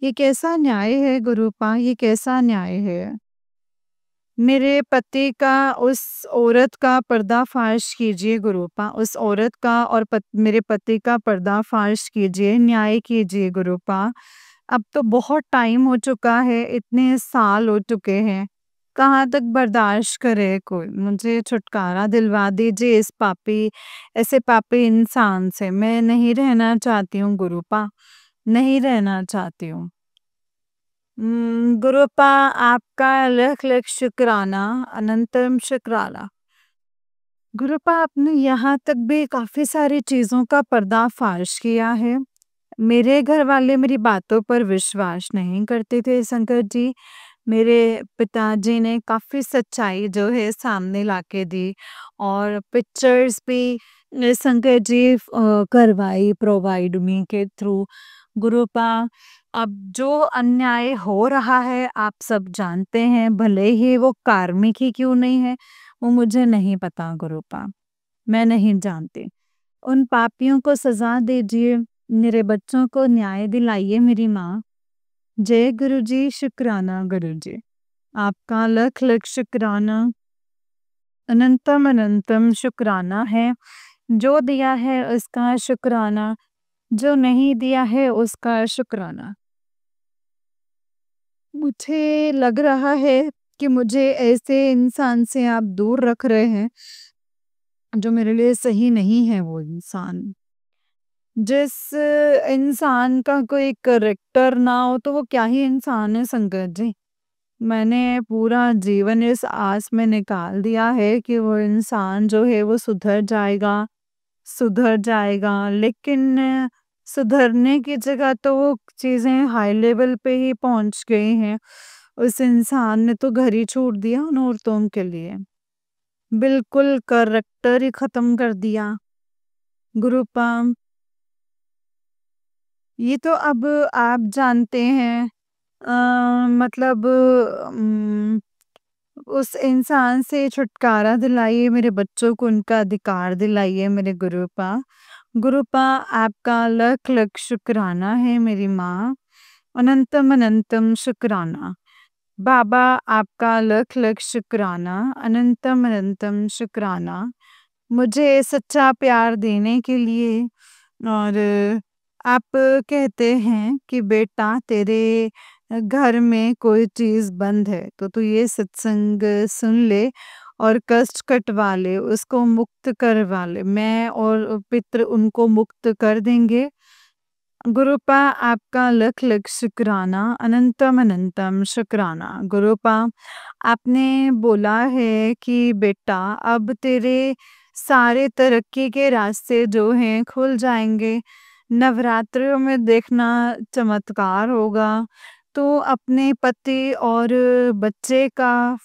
ये कैसा न्याय है गुरुपा, ये कैसा न्याय है? मेरे पति का उस औरत का पर्दाफ़ाश कीजिए गुरुपा, उस औरत का और मेरे पति का पर्दाफ़ाश कीजिए, न्याय कीजिए गुरुपा। अब तो बहुत टाइम हो चुका है, इतने साल हो चुके हैं, कहाँ तक बर्दाश्त करे कोई? मुझे छुटकारा दिलवा दीजिए इस पापी, ऐसे पापी इंसान से। मैं नहीं रहना चाहती हूँ गुरुपा, नहीं रहना चाहती हूँ। गुरुपा आपका लख लख शुक्राना, अनंतम शुक्राना। गुरुपा आपने यहाँ तक भी काफ़ी सारी चीज़ों का पर्दाफ़ाश किया है। मेरे घर वाले मेरी बातों पर विश्वास नहीं करते थे संकट जी। मेरे पिताजी ने काफ़ी सच्चाई जो है सामने लाके दी, और पिक्चर्स भी संकट जी करवाई प्रोवाइड मी के थ्रू। गुरुपा अब जो अन्याय हो रहा है आप सब जानते हैं, भले ही वो कार्मिक ही क्यों नहीं है, वो मुझे नहीं पता गुरुपा, मैं नहीं जानती। उन पापियों को सज़ा दीजिए, मेरे बच्चों को न्याय दिलाइए मेरी माँ। जय गुरु जी, शुक्राना गुरु जी। आपका लख लख शुक्राना, अनंतम अनंतम शुक्राना है। जो दिया है उसका शुक्राना, जो नहीं दिया है उसका शुक्राना। मुझे लग रहा है कि मुझे ऐसे इंसान से आप दूर रख रहे हैं, जो मेरे लिए सही नहीं है वो इंसान। जिस इंसान का कोई कैरेक्टर ना हो तो वो क्या ही इंसान है संगत जी। मैंने पूरा जीवन इस आस में निकाल दिया है कि वो इंसान जो है वो सुधर जाएगा, लेकिन सुधरने की जगह तो वो चीज़ें हाई लेवल पे ही पहुँच गई हैं। उस इंसान ने तो घर ही छोड़ दिया उन औरतों के लिए। बिल्कुल कैरेक्टर ही ख़त्म कर दिया। गुरुपा, ये तो अब आप जानते हैं, मतलब उस इंसान से छुटकारा दिलाइए, मेरे बच्चों को उनका अधिकार दिलाइए मेरे गुरुपा। गुरुपा, आपका लख लख शुक्राना है मेरी माँ, अनंतम अनंतम शुक्राना। बाबा, आपका लख लख शुक्राना, अनंतम अनंतम शुक्राना मुझे सच्चा प्यार देने के लिए। और आप कहते हैं कि बेटा तेरे घर में कोई चीज़ बंद है तो तू ये सत्संग सुन ले और कष्ट कटवा ले, उसको मुक्त करवा ले। मैं और पितृ उनको मुक्त कर देंगे। गुरुपा, आपका लख लख शुक्राना, अनंतम अनंतम शुक्राना। गुरुपा, आपने बोला है कि बेटा अब तेरे सारे तरक्की के रास्ते जो हैं खुल जाएंगे। नवरात्रों में देखना चमत्कार होगा। तो अपने पति और बच्चे का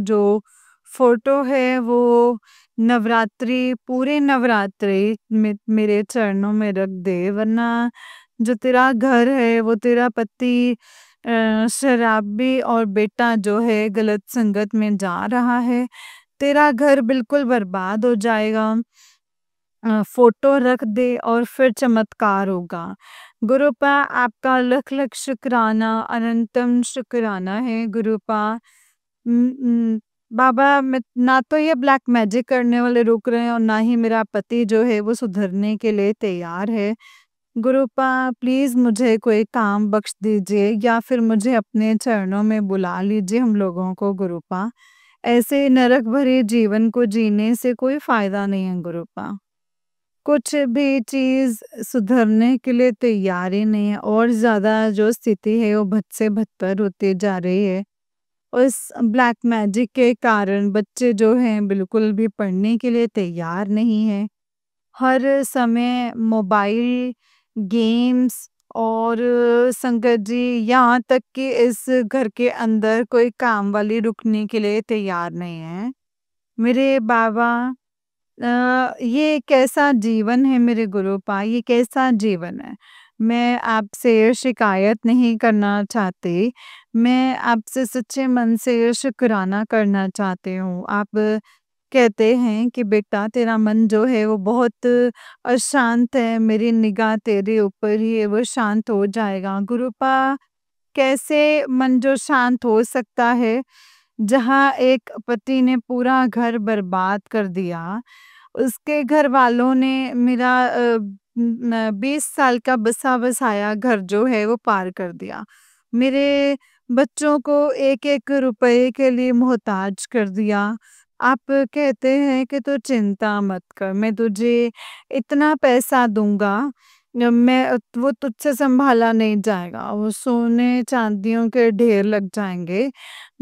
जो फोटो है वो पूरे नवरात्रि में मेरे चरणों में रख दे, वरना जो तेरा घर है वो तेरा पति शराबी और बेटा जो है गलत संगत में जा रहा है। तेरा घर बिल्कुल बर्बाद हो जाएगा। फोटो रख दे और फिर चमत्कार होगा। गुरुपा, आपका लख लख शुक्राना, अनंतम शुक्राना है गुरुपा। बाबा, मैं ना तो ये ब्लैक मैजिक करने वाले रुक रहे हैं और ना ही मेरा पति जो है वो सुधरने के लिए तैयार है। गुरुपा, प्लीज मुझे कोई काम बख्श दीजिए या फिर मुझे अपने चरणों में बुला लीजिए हम लोगों को। गुरुपा, ऐसे नरक भरे जीवन को जीने से कोई फायदा नहीं है गुरुपा। कुछ भी चीज सुधरने के लिए तैयार ही नहीं है, और ज्यादा जो स्थिति है वो बद से बदतर होती जा रही है। उस ब्लैक मैजिक के कारण बच्चे जो हैं बिल्कुल भी पढ़ने के लिए तैयार नहीं है। हर समय मोबाइल, गेम्स और संगत जी, यहाँ तक कि इस घर के अंदर कोई काम वाली रुकने के लिए तैयार नहीं है। मेरे बाबा, ये कैसा जीवन है मेरे गुरुपा, ये कैसा जीवन है। मैं आपसे शिकायत नहीं करना चाहती, मैं आपसे सच्चे मन से शुक्राना करना चाहती हूँ। आप कहते हैं कि बेटा तेरा मन जो है वो बहुत अशांत है, मेरी निगाह तेरे ऊपर ही है, वो शांत हो जाएगा। गुरुपा, कैसे मन जो शांत हो सकता है जहाँ एक पति ने पूरा घर बर्बाद कर दिया, उसके घर वालों ने मेरा 20 साल का बसा बसाया घर जो है वो पार कर दिया, मेरे बच्चों को एक एक रुपए के लिए मोहताज कर दिया। आप कहते हैं कि तू चिंता मत कर, मैं तुझे इतना पैसा दूंगा, मैं वो तुझसे संभाला नहीं जाएगा, वो सोने चांदियों के ढेर लग जाएंगे।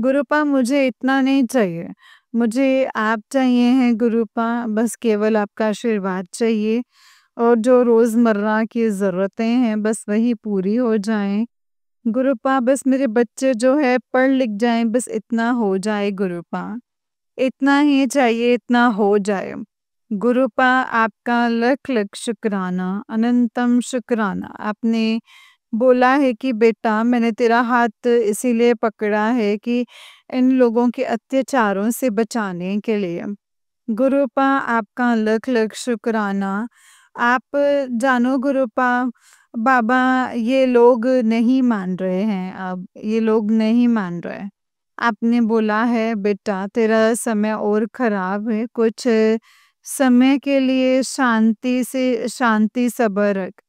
गुरुपा, मुझे इतना नहीं चाहिए, मुझे आप चाहिए हैं गुरुपा, बस केवल आपका आशीर्वाद चाहिए और जो रोजमर्रा की जरूरतें हैं बस वही पूरी हो जाएं। गुरुपा, बस मेरे बच्चे जो है पढ़ लिख जाएं, बस इतना हो जाए गुरुपा, इतना ही चाहिए, इतना हो जाए। गुरुपा, आपका लख लख शुक्राना, अनंतम शुक्राना। आपने बोला है कि बेटा मैंने तेरा हाथ इसीलिए पकड़ा है कि इन लोगों के अत्याचारों से बचाने के लिए। गुरुपा, आपका लख लख शुक्राना। आप जानो गुरुपा, बाबा ये लोग नहीं मान रहे हैं, अब ये लोग नहीं मान रहे। आपने बोला है बेटा तेरा समय और खराब है, कुछ समय के लिए शांति सब्र रख,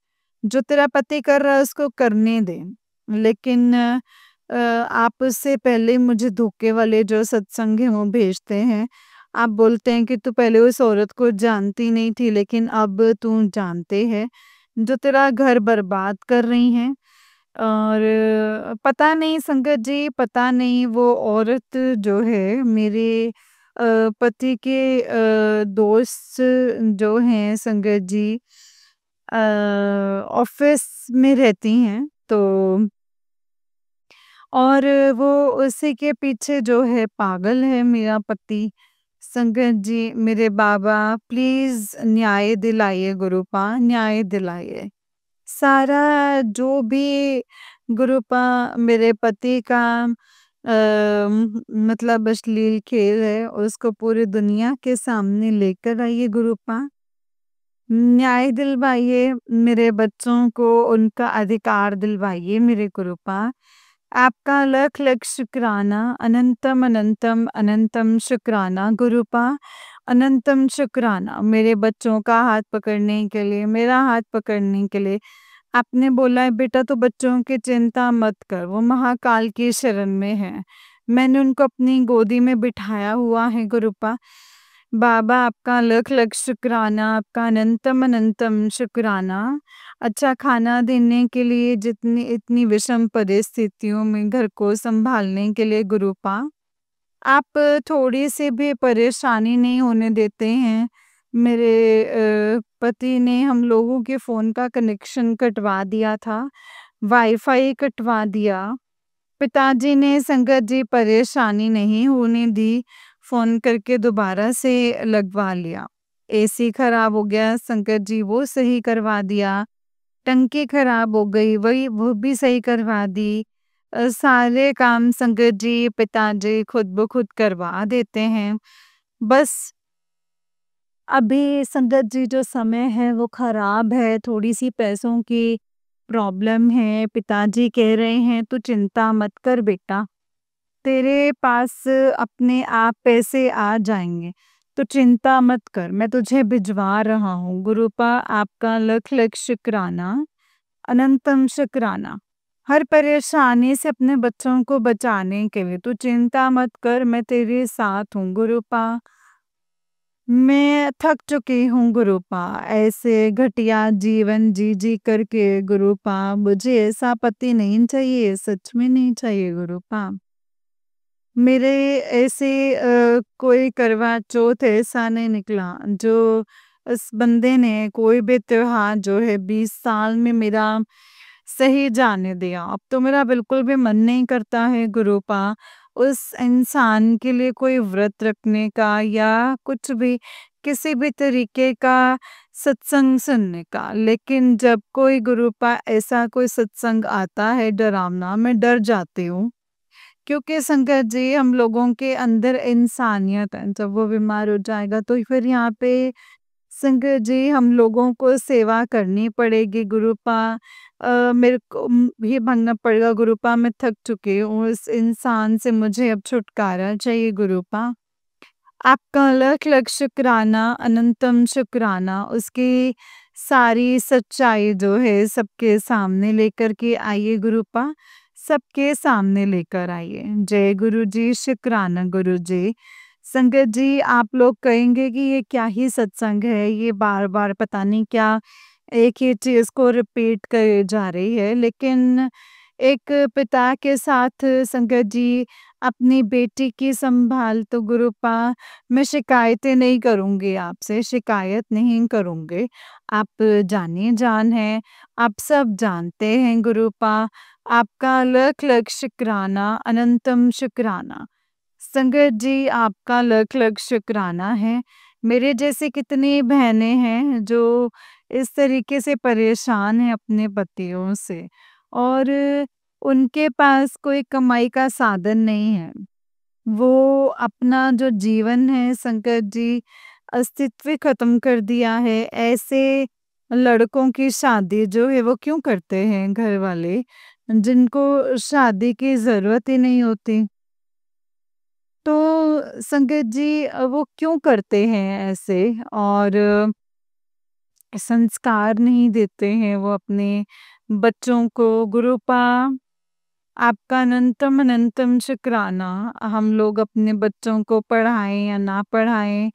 जो तेरा पति कर रहा है उसको करने दे, लेकिन आप उससे पहले मुझे धोखे वाले जो सत्संग है वो भेजते हैं, आप बोलते हैं कि तू पहले उस औरत को जानती नहीं थी लेकिन अब तू जानते है, जो तेरा घर बर्बाद कर रही हैं। और पता नहीं संगत जी, पता नहीं वो औरत जो है मेरे पति के दोस्त जो हैं संगत जी, ऑफिस में रहती हैं, तो और वो उसी के पीछे जो है पागल है मेरा पति। संगत जी, मेरे बाबा प्लीज न्याय दिलाइए, गुरुपा न्याय दिलाइए। सारा जो भी गुरुपा मेरे पति का मतलब अश्लील खेल है उसको पूरी दुनिया के सामने लेकर आइए गुरुपा। न्याय दिलवाइए, मेरे बच्चों को उनका अधिकार दिलवाइए मेरे गुरुपा। आपका लख लख शुक्राना, अनंतम अनंतम अनंतम शुक्राना गुरुपा, अनंतम शुक्राना मेरे बच्चों का हाथ पकड़ने के लिए, मेरा हाथ पकड़ने के लिए। आपने बोला है बेटा तो बच्चों की चिंता मत कर, वो महाकाल की शरण में है। मैंने उनको अपनी गोदी में बिठाया हुआ है गुरुपा। बाबा आपका लख लख शुक्राना, आपका अनंतम अनंतम शुक्राना। अच्छा खाना देने के लिए, जितनी इतनी विषम परिस्थितियों में घर को संभालने के लिए गुरुपा। आप थोड़ी सी भी परेशानी नहीं होने देते हैं। मेरे पति ने हम लोगों के फ़ोन का कनेक्शन कटवा दिया था, वाईफ़ाई कटवा दिया। पिताजी ने संगत जी परेशानी नहीं होने दी, फ़ोन करके दोबारा से लगवा लिया। एसी खराब हो गया संगत जी, वो सही करवा दिया। टंकी खराब हो गई, वही वो भी सही करवा दी। सारे काम संगत जी पिताजी खुद ब खुद करवा देते हैं। बस अभी संगत जी जो समय है वो खराब है, थोड़ी-सी पैसों की प्रॉब्लम है। पिताजी कह रहे हैं तू चिंता मत कर बेटा, तेरे पास अपने आप पैसे आ जाएँगे, तो चिंता मत कर, मैं तुझे भिजवा रहा हूँ। गुरुपा आपका लख लख शुक्राना, अनंतम शुक्राना। हर परेशानी से अपने बच्चों को बचाने के लिए तू चिंता मत कर, मैं तेरे साथ हूँ गुरुपा। मैं थक चुकी हूँ गुरुपा, ऐसे घटिया जीवन जी करके गुरुपा। मुझे ऐसा पति नहीं चाहिए, सच में नहीं चाहिए गुरुपा। मेरे ऐसे कोई करवा चौथ ऐसा नहीं निकला जो उस बंदे ने कोई भी त्योहार जो है 20 साल में मेरा सही जाने दिया। अब तो मेरा बिल्कुल भी मन नहीं करता है गुरुपा उस इंसान के लिए कोई व्रत रखने का या कुछ भी, किसी भी तरीके का सत्संग सुनने का। लेकिन जब कोई गुरुपा ऐसा कोई सत्संग आता है डरावना, मैं डर जाती हूँ। क्योंकि संगत जी हम लोगों के अंदर इंसानियत है, जब वो बीमार हो जाएगा तो फिर यहाँ पे संगत जी हम लोगों को सेवा करनी पड़ेगी गुरुपा। मेरे को भी भागना पड़ेगा गुरुपा, मैं थक चुकी हूँ इस इंसान से, मुझे अब छुटकारा चाहिए गुरुपा। आपका लख लख शुक्राना, अनंतम शुक्राना। उसकी सारी सच्चाई जो है सबके सामने लेकर के आइए गुरुपा, सबके सामने लेकर आइए। जय गुरु जी, शुक्राना गुरु जी। संगत जी आप लोग कहेंगे कि ये क्या ही सत्संग है, ये बार-बार पता नहीं क्या एक ही चीज़ को रिपीट करे जा रही है। लेकिन एक पिता के साथ संगत जी अपनी बेटी की संभाल तो गुरुपा, मैं शिकायतें नहीं करूँगी आपसे, शिकायत नहीं करूँगी। आप जाने-जान हैं, आप सब जानते हैं गुरुपा। आपका लख लख शुक्राना, अनंतम शुक्राना। संगत जी आपका लख लख शुक्राना है। मेरे जैसे कितनी बहनें हैं जो इस तरीके से परेशान हैं अपने पतियों से और उनके पास कोई कमाई का साधन नहीं है। वो अपना जो जीवन है संकट जी अस्तित्व खत्म कर दिया है। ऐसे लड़कों की शादी जो है वो क्यों करते हैं घर वाले, जिनको शादी की ज़रूरत ही नहीं होती। तो संगत जी वो क्यों करते हैं ऐसे और संस्कार नहीं देते हैं वो अपने बच्चों को गुरुपा। आपका अनंतम अनंतम शुक्राना। हम लोग अपने बच्चों को पढ़ाएं या ना पढ़ाएं,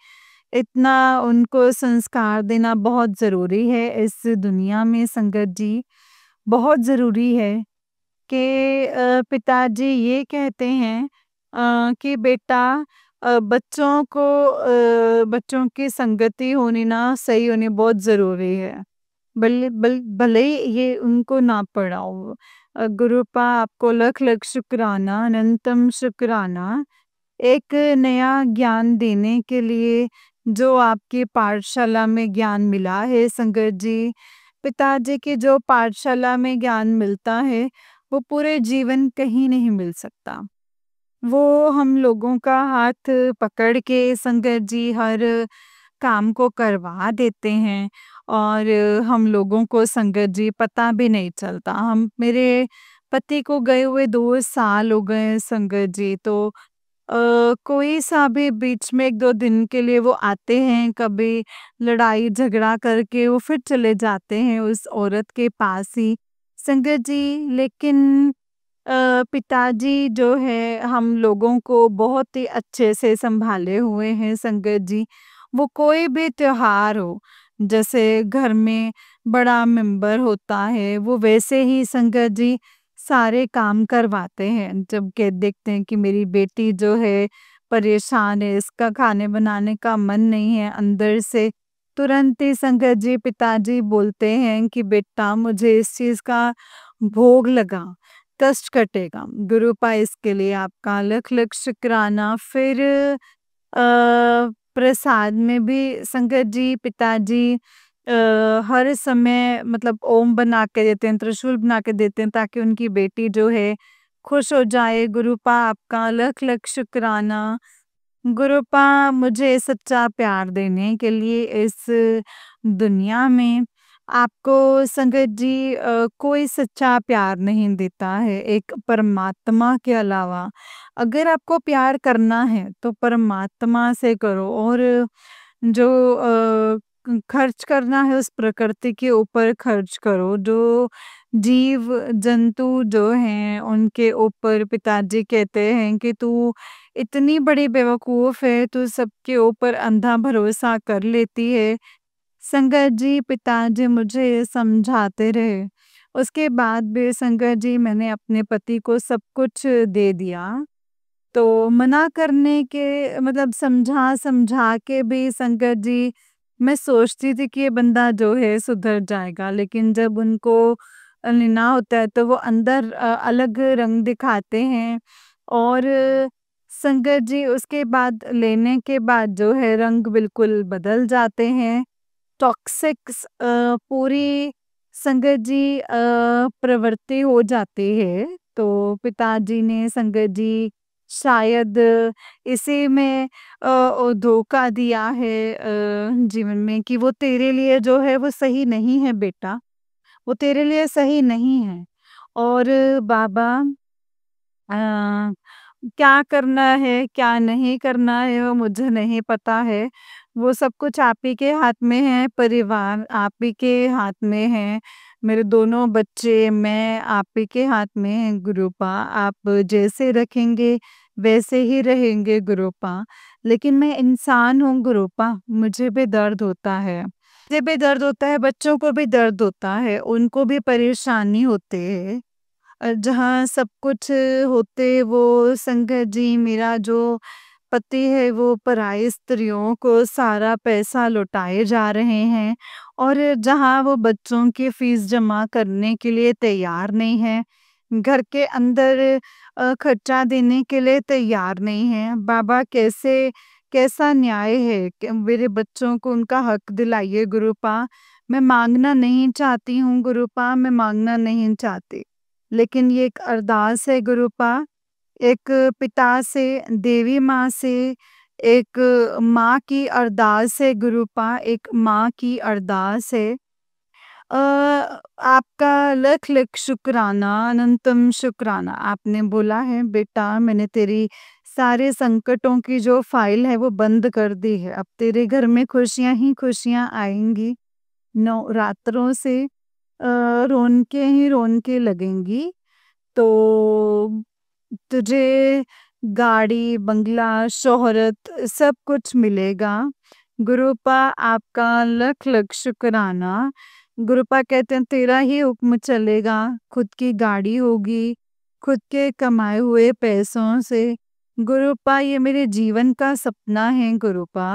इतना उनको संस्कार देना बहुत ज़रूरी है इस दुनिया में संगत जी। बहुत ज़रूरी है कि पिताजी ये कहते हैं कि बेटा बच्चों की संगति होनी ना सही होनी बहुत ज़रूरी है। भले ही ये उनको ना पढ़ाओ। गुरुपा आपको लख लख शुक्राना, अनंतम शुक्राना। एक नया ज्ञान देने के लिए जो आपकी पाठशाला में ज्ञान मिला है संगत जी, पिताजी की जो पाठशाला में ज्ञान मिलता है, वो पूरे जीवन कहीं नहीं मिल सकता। वो हम लोगों का हाथ पकड़ के संगत जी हर काम को करवा देते हैं और हम लोगों को संगत जी पता भी नहीं चलता। हम मेरे पति को गए हुए 2 साल हो गए हैं संगत जी, तो कोई सा भी बीच में 1-2 दिन के लिए वो आते हैं, कभी लड़ाई झगड़ा करके वो फिर चले जाते हैं उस औरत के पास ही। संगत जी लेकिन पिताजी जो है हम लोगों को बहुत ही अच्छे से सँभाले हुए हैं संगत जी। वो कोई भी त्योहार हो, जैसे घर में बड़ा मेंबर होता है, वो वैसे ही संगत जी सारे काम करवाते हैं। जब के देखते हैं कि मेरी बेटी जो है परेशान है, इसका खाने बनाने का मन नहीं है अंदर से, तुरंत ही संगत जी पिताजी बोलते हैं कि बेटा मुझे इस चीज़ का भोग लगा, कष्ट कटेगा। गुरुपा इसके लिए आपका लख लख शुक्राना। फिर प्रसाद में भी संगत जी पिताजी हर समय मतलब ओम बना के देते हैं, त्रिशूल बना के देते हैं ताकि उनकी बेटी जो है खुश हो जाए। गुरुपा आपका लख लख शुक्राना। गुरुपा मुझे सच्चा प्यार देने के लिए इस दुनिया में आपको संगत जी कोई सच्चा प्यार नहीं देता है एक परमात्मा के अलावा। अगर आपको प्यार करना है तो परमात्मा से करो और जो खर्च करना है उस प्रकृति के ऊपर खर्च करो। जो जीव जंतु जो हैं उनके ऊपर पिताजी कहते हैं कि तू इतनी बड़ी बेवकूफ़ है, तू सबके ऊपर अंधा भरोसा कर लेती है। संगत जी पिताजी मुझे ये समझाते रहे। उसके बाद भी संगत जी मैंने अपने पति को सब कुछ दे दिया। तो मना करने के मतलब समझा के भी संगत जी मैं सोचती थी कि ये बंदा जो है सुधर जाएगा, लेकिन जब उनको लेना होता है तो वो अंदर अलग रंग दिखाते हैं और संगत जी उसके बाद लेने के बाद जो है रंग बिल्कुल बदल जाते हैं। टॉक्सिक्स पूरी संगत जी प्रवृत्ति हो जाती है। तो पिताजी ने संगत जी शायद इसी में धोखा दिया है जीवन में कि वो तेरे लिए जो है वो सही नहीं है बेटा, वो तेरे लिए सही नहीं है। और बाबा अ, क्या करना है, क्या नहीं करना है वो मुझे नहीं पता है। वो सब कुछ आप ही के हाथ में है, परिवार आप ही के हाथ में है। मेरे दोनों बच्चे, मैं आप ही के हाथ में है गुरुपा। आप जैसे रखेंगे वैसे ही रहेंगे गुरुपा। लेकिन मैं इंसान हूँ गुरुपा, मुझे भी दर्द होता है। मुझे भी दर्द होता है, बच्चों को भी दर्द होता है, उनको भी परेशानी होती है। जहाँ सब कुछ होते वो संगत जी मेरा जो पति है वो पराई स्त्रियों को सारा पैसा लौटाए जा रहे हैं और जहाँ वो बच्चों की फीस जमा करने के लिए तैयार नहीं है, घर के अंदर खर्चा देने के लिए तैयार नहीं है। बाबा कैसा न्याय है कि मेरे बच्चों को उनका हक दिलाइए गुरुपा। मैं मांगना नहीं चाहती हूँ गुरुपा, मैं मांगना नहीं चाहती, लेकिन ये एक अरदास है गुरुपा, एक पिता से, देवी माँ से, एक माँ की अरदास है गुरुपा, एक माँ की अरदास है। आपका लख लख शुक्राना, अनंतम शुक्राना। आपने बोला है बेटा मैंने तेरी सारे संकटों की जो फाइल है वो बंद कर दी है, अब तेरे घर में खुशियाँ ही खुशियाँ आएंगी। नवरात्रों से रौनकें ही रौनकें लगेंगी। तो तुझे गाड़ी, बंगला, शोहरत सब कुछ मिलेगा। गुरुपा आपका लख लख शुक्राना। गुरुपा कहते हैं तेरा ही हुक्म चलेगा, खुद की गाड़ी होगी, खुद के कमाए हुए पैसों से। गुरुपा ये मेरे जीवन का सपना है गुरुपा।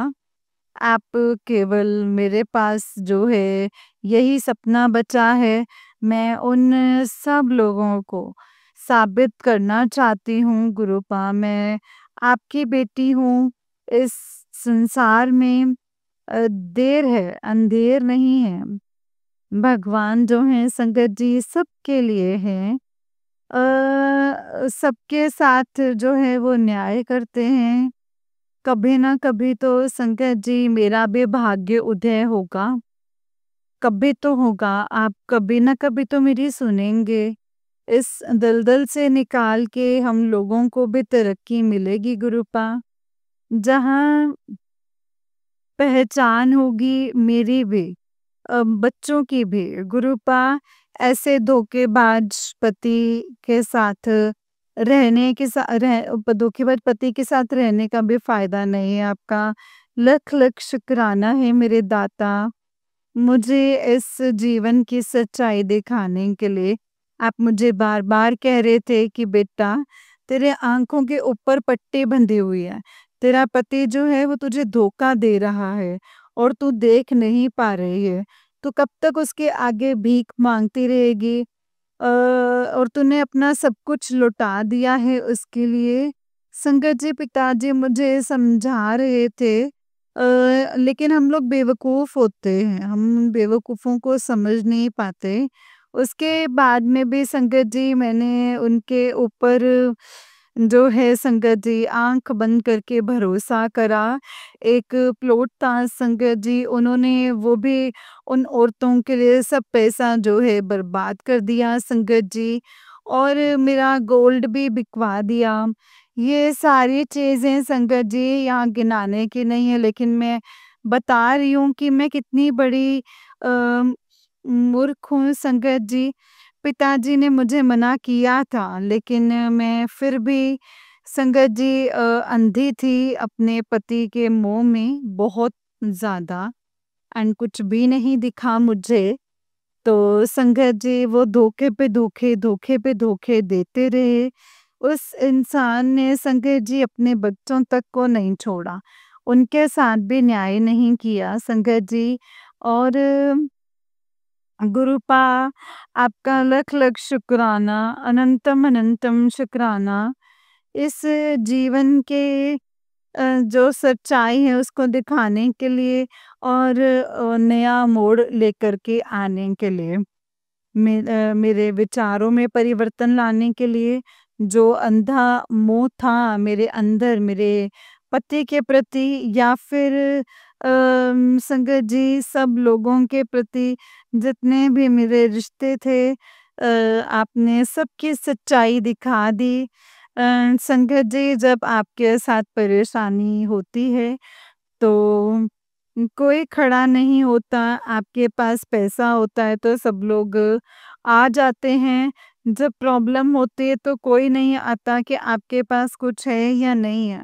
आप केवल मेरे पास जो है यही सपना बचा है। मैं उन सब लोगों को साबित करना चाहती हूँ गुरुपा, मैं आपकी बेटी हूँ। इस संसार में देर है, अंधेर नहीं है। भगवान जो हैं संगत जी सबके लिए हैं। सबके साथ जो है वो न्याय करते हैं। कभी ना कभी तो संगत जी मेरा भी भाग्य उदय होगा। कभी तो होगा, आप कभी ना कभी तो मेरी सुनेंगे। इस दलदल से निकाल के हम लोगों को भी तरक्की मिलेगी गुरुपा। जहाँ पहचान होगी मेरी भी, बच्चों की भी गुरुपा। ऐसे धोखेबाज पति के साथ रहने के धोखेबाज पति के साथ रहने का भी फायदा नहीं है आपका। लख लख शुक्राना है मेरे दाता, मुझे इस जीवन की सच्चाई दिखाने के लिए। आप मुझे बार बार कह रहे थे कि बेटा तेरे आंखों के ऊपर पट्टी बंधी हुई है, तेरा पति जो है वो तुझे धोखा दे रहा है और तू देख नहीं पा रही है। तू कब तक उसके आगे भीख मांगती रहेगी? और तूने अपना सब कुछ लौटा दिया है उसके लिए। संगत जी पिताजी मुझे समझा रहे थे, लेकिन हम लोग बेवकूफ़ होते हैं, हम बेवकूफ़ों को समझ नहीं पाते। उसके बाद में भी संगत जी मैंने उनके ऊपर जो है संगत जी आँख बंद करके भरोसा करा। एक प्लॉट था संगत जी, उन्होंने वो भी उन औरतों के लिए सब पैसा जो है बर्बाद कर दिया संगत जी, और मेरा गोल्ड भी बिकवा दिया। ये सारी चीज़ें संगत जी यहाँ गिनाने की नहीं है, लेकिन मैं बता रही हूँ कि मैं कितनी बड़ी मूर्ख हूँ संगत जी। पिताजी ने मुझे मना किया था, लेकिन मैं फिर भी संगत जी अंधी थी अपने पति के मोह में बहुत ज़्यादा, एंड कुछ भी नहीं दिखा मुझे। तो संगत जी वो धोखे पे धोखे, धोखे पे धोखे देते रहे। उस इंसान ने संगत जी अपने बच्चों तक को नहीं छोड़ा, उनके साथ भी न्याय नहीं किया संगत जी। और गुरुपा आपका लख लख शुक्राना, अनंतम अनंतम शुक्राना। इस जीवन के जो सच्चाई है उसको दिखाने के लिए और नया मोड़ लेकर के आने के लिए, मेरे विचारों में परिवर्तन लाने के लिए। जो अंधा मोह था मेरे अंदर मेरे पति के प्रति या फिर संगत जी सब लोगों के प्रति, जितने भी मेरे रिश्ते थे, आपने सबकी सच्चाई दिखा दी। संगत जी जब आपके साथ परेशानी होती है तो कोई खड़ा नहीं होता, आपके पास पैसा होता है तो सब लोग आ जाते हैं। जब प्रॉब्लम होती है तो कोई नहीं आता कि आपके पास कुछ है या नहीं है।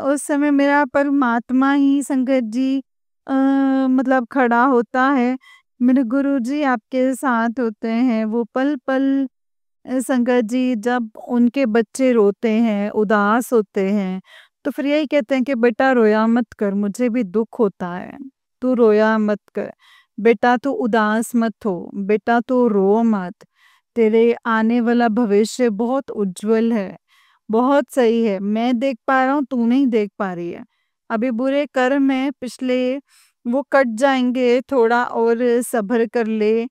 उस समय मेरा परमात्मा ही संगत जी मतलब खड़ा होता है। मेरे गुरुजी आपके साथ होते हैं, वो पल-पल संगत जी जब उनके बच्चे रोते हैं, उदास होते हैं, तो फिर यही कहते हैं कि बेटा रोया मत कर, मुझे भी दुःख होता है, तू रोया मत कर। बेटा तू उदास मत हो, बेटा तू रो मत। तेरे आने वाला भविष्य बहुत उज्जवल है, बहुत सही है। मैं देख पा रहा हूँ, तू नहीं देख पा रही है। अभी बुरे कर्म हैं पिछले, वो कट जाएँगे, थोड़ा और सब्र कर ले।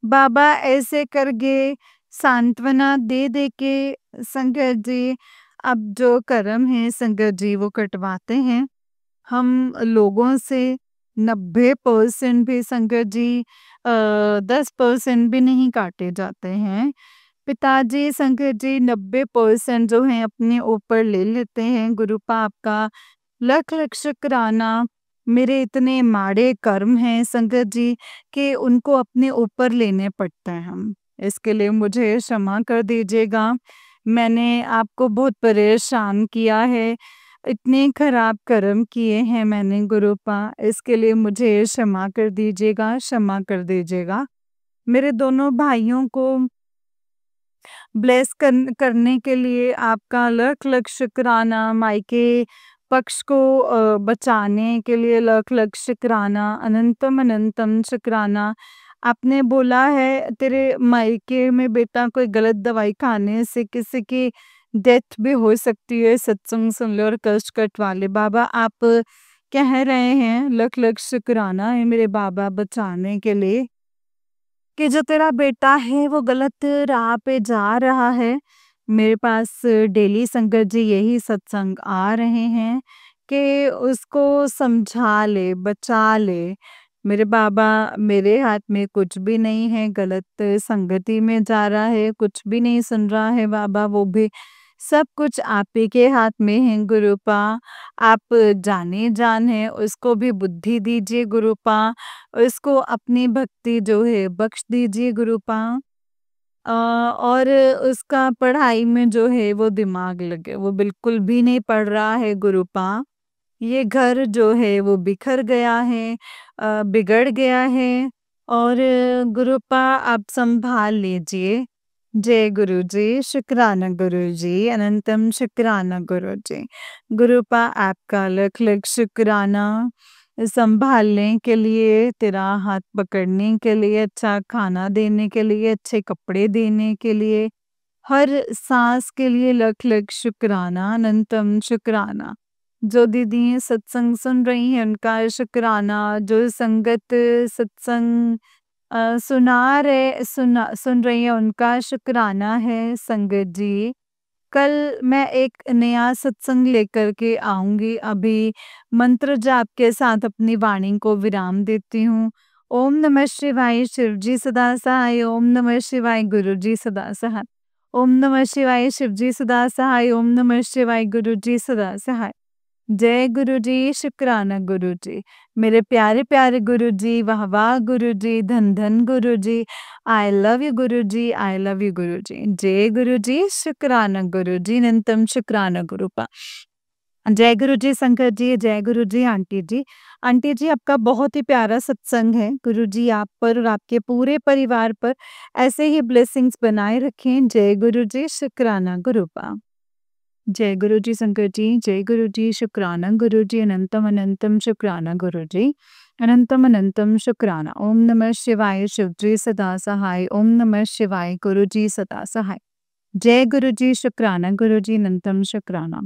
बाबा ऐसे करके सांत्वना दे दे के संगत जी अब जो कर्म है संगत जी वो कटवाते हैं हम लोगों से। 90% भी संगत जी 10% भी नहीं काटे जाते हैं। पिताजी संगत जी 90% जो है अपने ऊपर ले लेते हैं। गुरुपा आपका लख लख शुक्राना। मेरे इतने माड़े कर्म हैं संगत जी कि उनको अपने ऊपर लेने पड़ते हैं हम। इसके लिए मुझे क्षमा कर दीजिएगा। मैंने आपको बहुत परेशान किया है, इतने खराब कर्म किए हैं मैंने गुरुपा, इसके लिए मुझे क्षमा कर दीजिएगा, क्षमा कर दीजिएगा। मेरे दोनों भाइयों को ब्लेस करने के लिए आपका लख-लख शुक्राना, मायके पक्ष को बचाने के लिए लख-लख शुक्राना, अनंतम-अनंतम शुक्राना। आपने बोला है तेरे मायके में बेटा कोई गलत दवाई खाने से किसी की डेथ भी हो सकती है, सत्संग सुन लो और कष्ट कटवा ले। बाबा आप कह रहे हैं लख-लख शुक्राना है मेरे बाबा बचाने के लिए। कि जो तेरा बेटा है वो गलत राह पे जा रहा है। मेरे पास डेली संगत जी यही सत्संग आ रहे हैं कि उसको समझा ले, बचा ले। मेरे बाबा मेरे हाथ में कुछ भी नहीं है, गलत संगति में जा रहा है, कुछ भी नहीं सुन रहा है बाबा वो भी। सब कुछ आप ही के हाथ में है गुरुपा। आप जाने जान है, उसको भी बुद्धि दीजिए गुरुपा। उसको अपनी भक्ति जो है बख्श दीजिए गुरुपा। और उसका पढ़ाई में जो है वो दिमाग लगे, वो बिल्कुल भी नहीं पढ़ रहा है गुरुपा। ये घर जो है वो बिखर गया है, बिगड़ गया है और गुरुपा आप संभाल लीजिए। जय गुरु जी, शुक्राना गुरु जी, अनंतम शुक्राना गुरु जी। गुरुपा आपका लख लख शुक्राना संभालने के लिए, तेरा हाथ पकड़ने के लिए, अच्छा खाना देने के लिए, अच्छे कपड़े देने के लिए, हर सांस के लिए लख लख शुक्राना, अनंतम शुक्राना। जो दीदी सत्संग सुन रही हैं उनका शुक्राना, जो संगत सत्संग सुन रही है उनका शुक्राना है संगत जी। कल मैं एक नया सत्संग लेकर के आऊँगी, अभी मंत्र जाप के साथ अपनी वाणी को विराम देती हूँ। ओम नमः शिवाय, शिव जी सदा सहाय, ओम नमः शिवाय, गुरु जी सदा सहाय। ओम नमः शिवाय, शिव जी सदा सहाय, ओम नमः शिवाय, गुरु जी सदा सहाय। जय गुरु जी, शुक्राना गुरु जी। मेरे प्यारे-प्यारे गुरु जी, वाह-वाह गुरु जी, धन-धन गुरु जी। I love you Guru ji, I love you गुरु जी। जय गुरु जी, शुक्राना गुरु जी, अनंतम शुक्राना गुरुपा। जय गुरु जी शंकर जी, जय गुरु जी आंटी जी। आंटी जी आपका बहुत ही प्यारा सत्संग है। गुरु जी आप पर और आपके पूरे परिवार पर ऐसे ही ब्लेसिंग्स बनाए रखें। जय गुरु जी, शुक्राना गुरुपा। जय गुरु जी शंकर जी, जय गुरु जी, शुक्राना गुरु जी, अनंतम अनंतम शुक्राना गुरु जी, अनंतम अनंतम शुक्राना। ओम नमः शिवाय, शिव जी सदा सहाय, ओम नमः शिवाय, गुरु जी सदा सहाय। जय गुरु जी, शुक्राना गुरु जी, अनंतम शुक्राना।